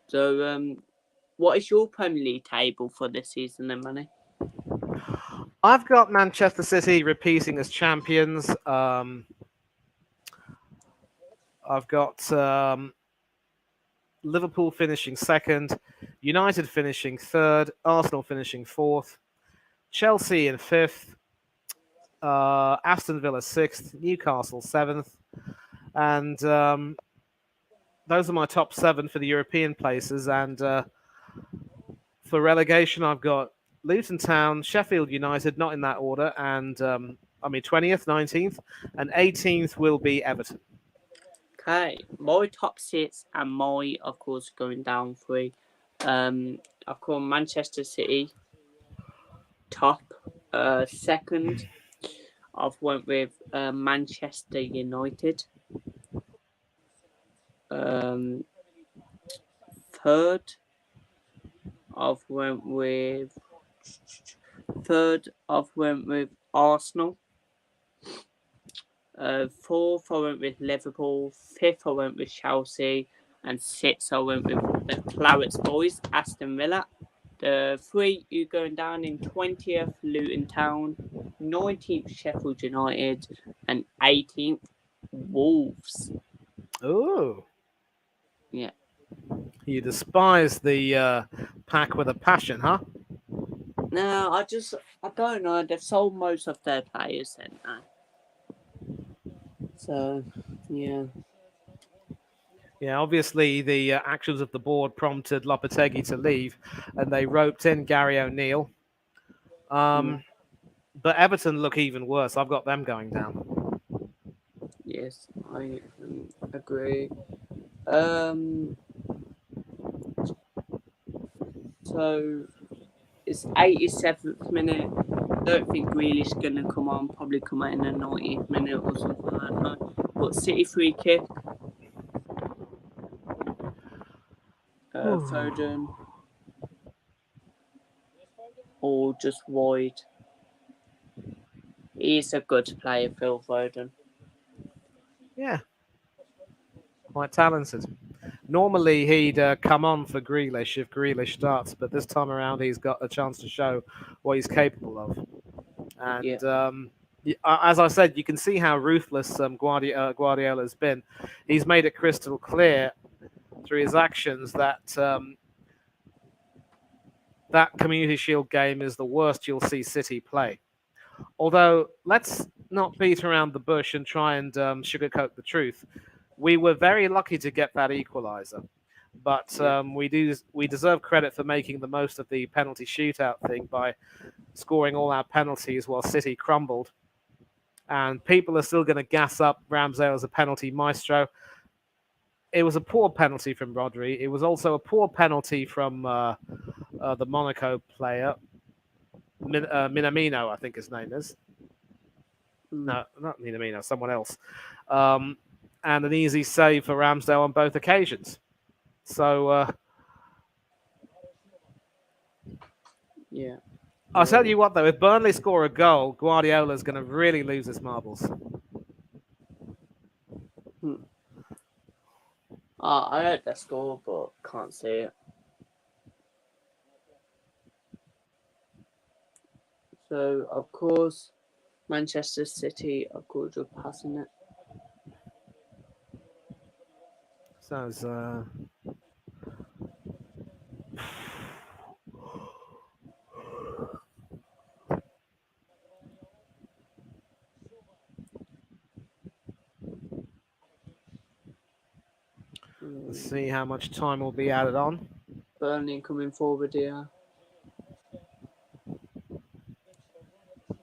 So, what is your Premier League table for this season then, Manny? I've got Manchester City repeating as champions. I've got Liverpool finishing second, United finishing third, Arsenal finishing fourth, Chelsea in fifth, Aston Villa sixth, Newcastle seventh, and those are my top 7 for the European places. And for relegation, I've got Luton Town, Sheffield United, not in that order, and 20th, 19th, and 18th will be Everton. Okay, my top 6 and my, of course, going down 3. I've got Manchester City top. Second, I've went with Manchester United. Third, I've went with Arsenal. Fourth, I went with Liverpool. Fifth, I went with Chelsea. And sixth, I went with the Clarets boys, Aston Villa. The 3 you going down in 20th, Luton Town. 19th, Sheffield United. And 18th, Wolves. Ooh. Yeah. You despise the pack with a passion, huh? No, I don't know. They've sold most of their players then. So, yeah. Yeah, obviously the actions of the board prompted Lopetegui to leave, and they roped in Gary O'Neill. Mm, But Everton look even worse. I've got them going down. yes, I agree. Um, so it's 87th minute. Don't think Grealish gonna come on. Probably come out in the 90th minute or something like that. But City free kick. Foden or just wide. He's a good player, Phil Foden. Yeah, quite talented. Normally he'd come on for Grealish if Grealish starts, but this time around he's got a chance to show what he's capable of. Yeah, And as I said, you can see how ruthless Guardiola's been. He's made it crystal clear through his actions that that Community Shield game is the worst you'll see City play. Although, let's not beat around the bush and try and sugarcoat the truth. We were very lucky to get that equaliser, but yeah, we deserve credit for making the most of the penalty shootout thing by scoring all our penalties while City crumbled. And people are still going to gas up Ramsdale as a penalty maestro. It was a poor penalty from Rodri. It was also a poor penalty from the Monaco player, Minamino, I think his name is. mm, No, not Minamino, someone else. Um, and an easy save for Ramsdale on both occasions. So yeah. I'll tell Well, you what, though, if Burnley score a goal, Guardiola's going to really lose his marbles. hmm. I heard that score, but can't see it. So, of course, Manchester City are good at passing it. Sounds. Let's see how much time will be added on. Burnley coming forward here.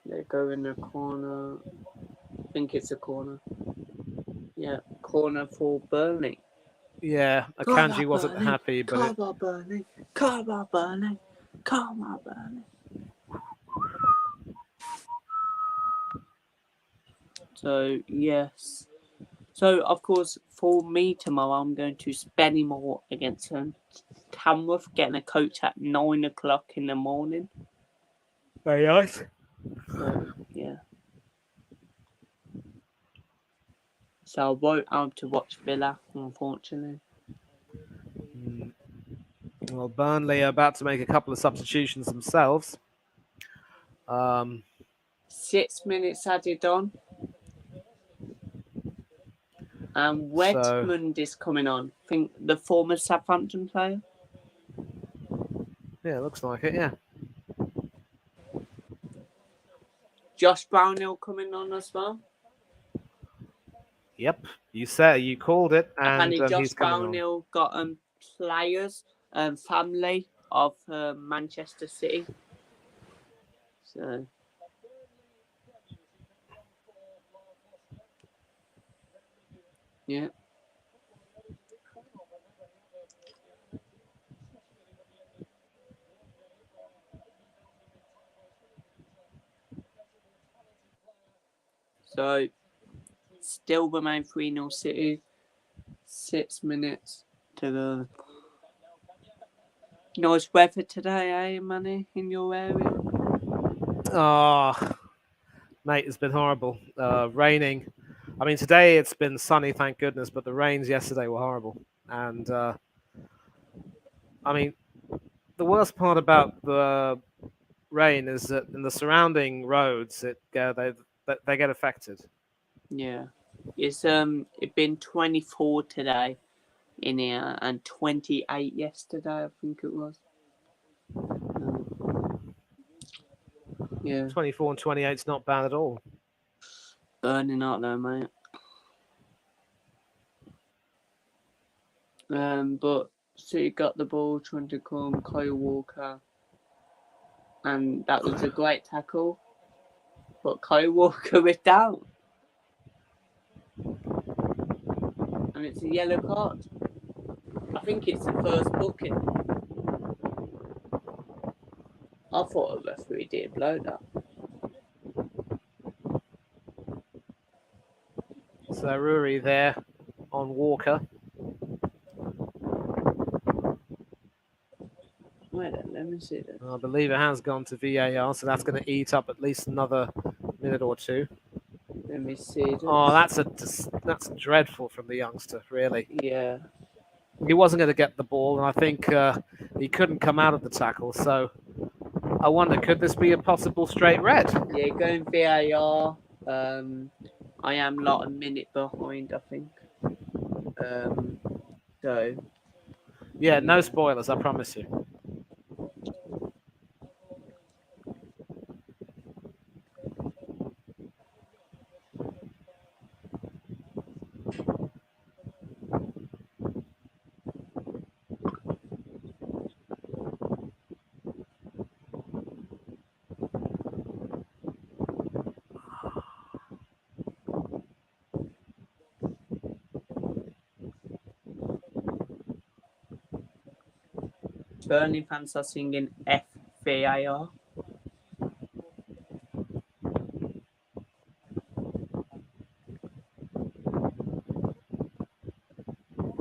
They go in the corner. I think it's a corner. Yeah, corner for Burnley. Yeah, Come Akanji on, wasn't Burnley. happy, but Come on, Burnley. Come on, Burnley. Come on, Burnley. So, yes. So, of course, for me tomorrow, I'm going to Spennymoor against Tamworth, getting a coach at 9 o'clock in the morning. very nice. So, yeah. So, I won't have to watch Villa, unfortunately. Well, Burnley are about to make a couple of substitutions themselves. 6 minutes added on. And So Wedmund is coming on. I think the former Southampton player. yeah, looks like it. Yeah. Josh Brownhill coming on as well. Yep. You said you called it, and Apparently, Josh he's coming on. Brownhill got players, family of Manchester City. So, yeah. So, still remain 3-0 City. 6 minutes to go. Nice weather today, eh, Manny, in your area? Oh, mate, it's been horrible. Raining. I mean, today it's been sunny, thank goodness, but the rains yesterday were horrible. And I mean, the worst part about the rain is that in the surrounding roads, they get affected. Yeah. It's been 24 today in here and 28 yesterday, I think it was. Yeah. 24 and 28 is not bad at all. Burning out though, mate. But City got the ball trying to come Kyle Walker, and that was a great tackle. But Kyle Walker was down, and it's a yellow card. I think it's the first booking. I thought a referee did blow that. So Ruri there on Walker. Wait, let me see this. I believe it has gone to VAR, so that's going to eat up at least another minute or two. Let me see this. Oh, that's dreadful from the youngster, really. Yeah. He wasn't going to get the ball, and I think he couldn't come out of the tackle. So I wonder, could this be a possible straight red? Yeah, going VAR. I am a minute behind, I think. So. Yeah, no spoilers, I promise you. Burnley fans are singing FVAR.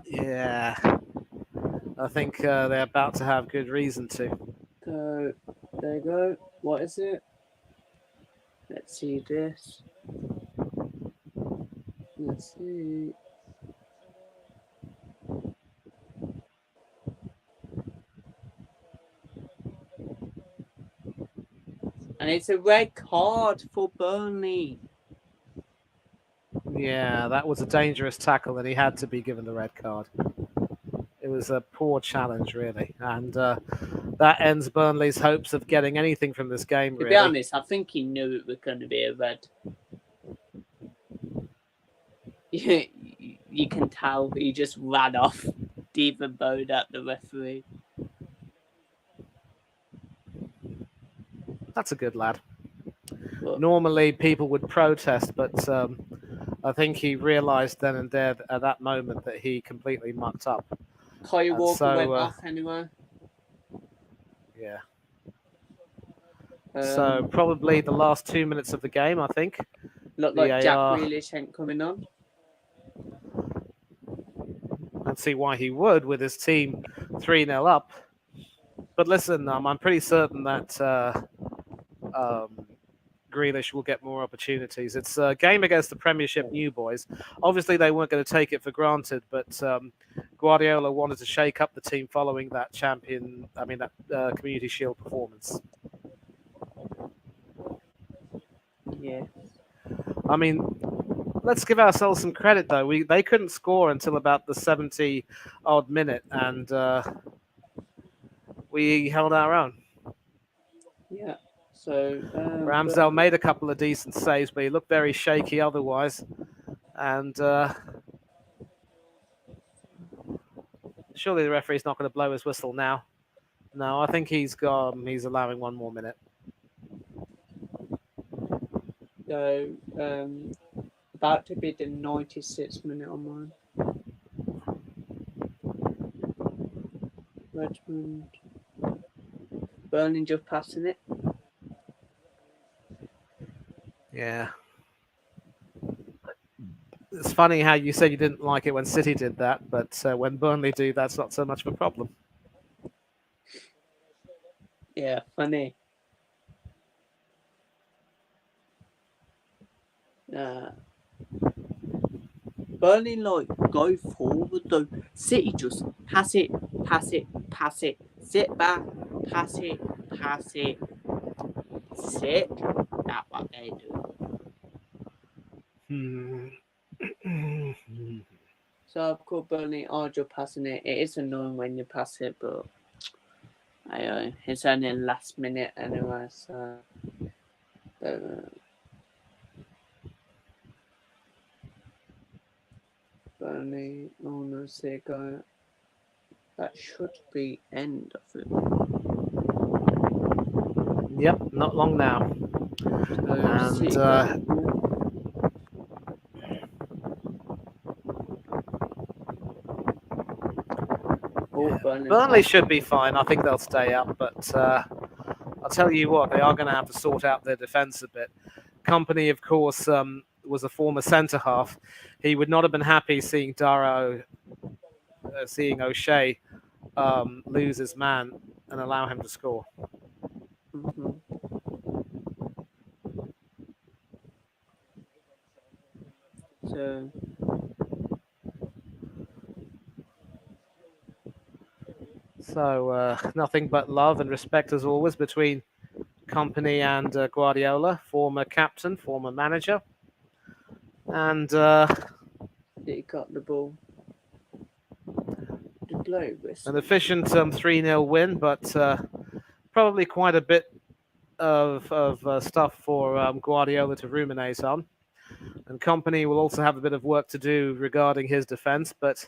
Yeah, I think they're about to have good reason to. So, there you go. What is it? Let's see this. Let's see. And it's a red card for Burnley. Yeah, that was a dangerous tackle, and he had to be given the red card. It was a poor challenge, really, and that ends Burnley's hopes of getting anything from this game. To really. be honest, I think he knew it was going to be a red. You can tell he just ran off, even bowed at the referee. That's a good lad. But Normally, people would protest, but I think he realised then and there at that moment that he completely mucked up. Kyle Walker so, went off anyway. Yeah. So probably the last 2 minutes of the game, I think. Looked like Jack Grealish ain't coming on. I'd see why he would with his team 3-0 up. But listen, I'm pretty certain that Grealish will get more opportunities. It's a game against the Premiership new boys. Obviously, they weren't going to take it for granted, but Guardiola wanted to shake up the team following that Community Shield performance. Yeah. I mean, let's give ourselves some credit, though. They couldn't score until about the 70-odd minute, and we held our own. Yeah. So Ramsdale made a couple of decent saves, but he looked very shaky otherwise. And surely the referee's not going to blow his whistle now. No, I think he's allowing one more minute. So about to be the 96th minute on mine. Redmond. Burnley just passing it. Yeah. It's funny how you said you didn't like it when City did that, but when Burnley do, that's not so much of a problem. Yeah, funny. Burnley go forward though. City just pass it, sit back, pass it, sit. That's what they do. So of course Burnley are just passing it. It is annoying when you pass it, but it's only last minute anyway. So Burnley, oh no, see go. That should be end of it. Yep, not long now. So And City got the ball. Oh, Burnley Burnley lost the should be ball. fine. I think they'll stay up, but I'll tell you what, they are going to have to sort out their defence a bit. Company, of course, was a former centre half. He would not have been happy seeing seeing O'Shea lose his man and allow him to score. Mm-hmm. So So nothing but love and respect as always between Company and Guardiola, former captain, former manager, and City got the ball. The blow an whistle. efficient 3-0 win, but probably quite a bit of stuff for Guardiola to ruminate on. And Company will also have a bit of work to do regarding his defence, but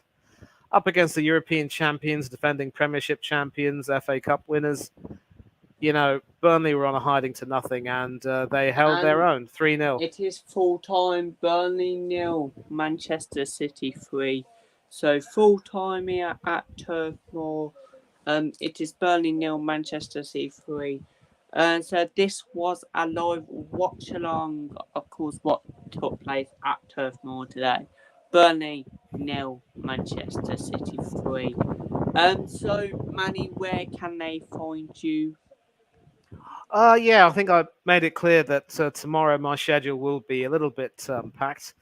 up against the European champions, defending Premiership champions, FA Cup winners, Burnley were on a hiding to nothing, and they held their And own 3-0. it is full time. Burnley 0, Manchester City 3. So full time here at Turf Moor. It is Burnley 0, Manchester City 3. So this was a live watch along, of course, what took place at Turf Moor today. Burnley 0, Manchester City 3. So Manny, where can they find you? Yeah, I think I made it clear that tomorrow my schedule will be a little bit packed.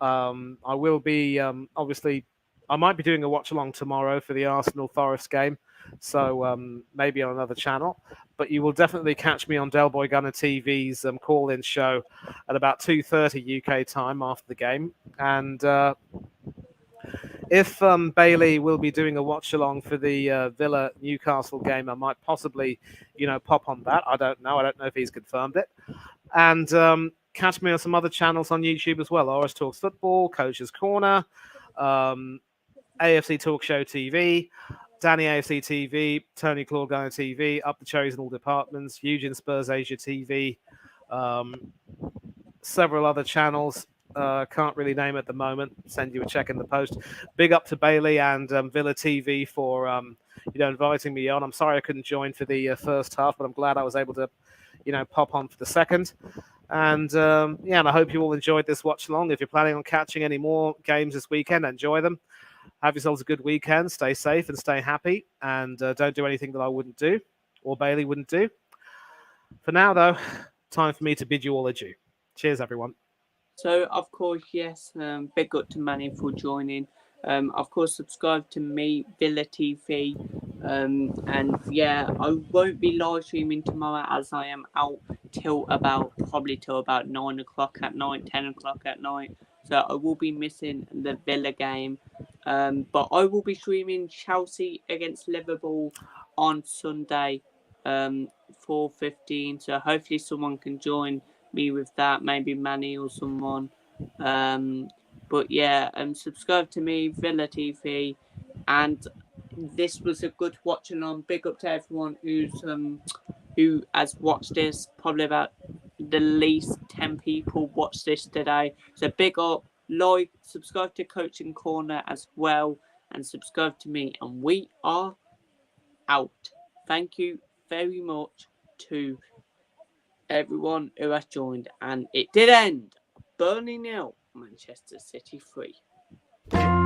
I will be obviously. I might be doing a watch along tomorrow for the Arsenal Forest game, so maybe on another channel. But you will definitely catch me on Del Boy Gunner TV's call-in show at about 2:30 UK time after the game. And if Bailey will be doing a watch along for the Villa Newcastle game, I might possibly, pop on that. I don't know. I don't know if he's confirmed it. And catch me on some other channels on YouTube as well. Oris Talks Football, Coach's Corner, AFC Talk Show TV, Danny AFC TV, Tony Clawgunner TV, Up the Cherries in all departments, Eugene Spurs Asia TV, several other channels. Can't really name at the moment. Send you a check in the post. Big up to Bailey and Villa TV for inviting me on. I'm sorry I couldn't join for the first half, but I'm glad I was able to pop on for the second. And and I hope you all enjoyed this watch along. If you're planning on catching any more games this weekend, enjoy them. Have yourselves a good weekend. Stay safe and stay happy. And don't do anything that I wouldn't do or Bailey wouldn't do. For now, though, time for me to bid you all adieu. Cheers, everyone. So, of course, yes, big up to Manny for joining. Of course, subscribe to me, Villa TV. And yeah, I won't be live streaming tomorrow as I am out probably till about 9 o'clock at night, 10 o'clock at night. So I will be missing the Villa game. But I will be streaming Chelsea against Liverpool on Sunday, 4:15. So hopefully someone can join me with that, maybe Manny or someone. But yeah, subscribe to me, Villa TV, and this was a good watch along. Big up to everyone who has watched this. Probably about the least 10 people watched this today. So big up, like, subscribe to Coaching Corner as well, and subscribe to me. And we are out. Thank you very much to everyone who has joined, and it did end. Burnley 0, Manchester City 3.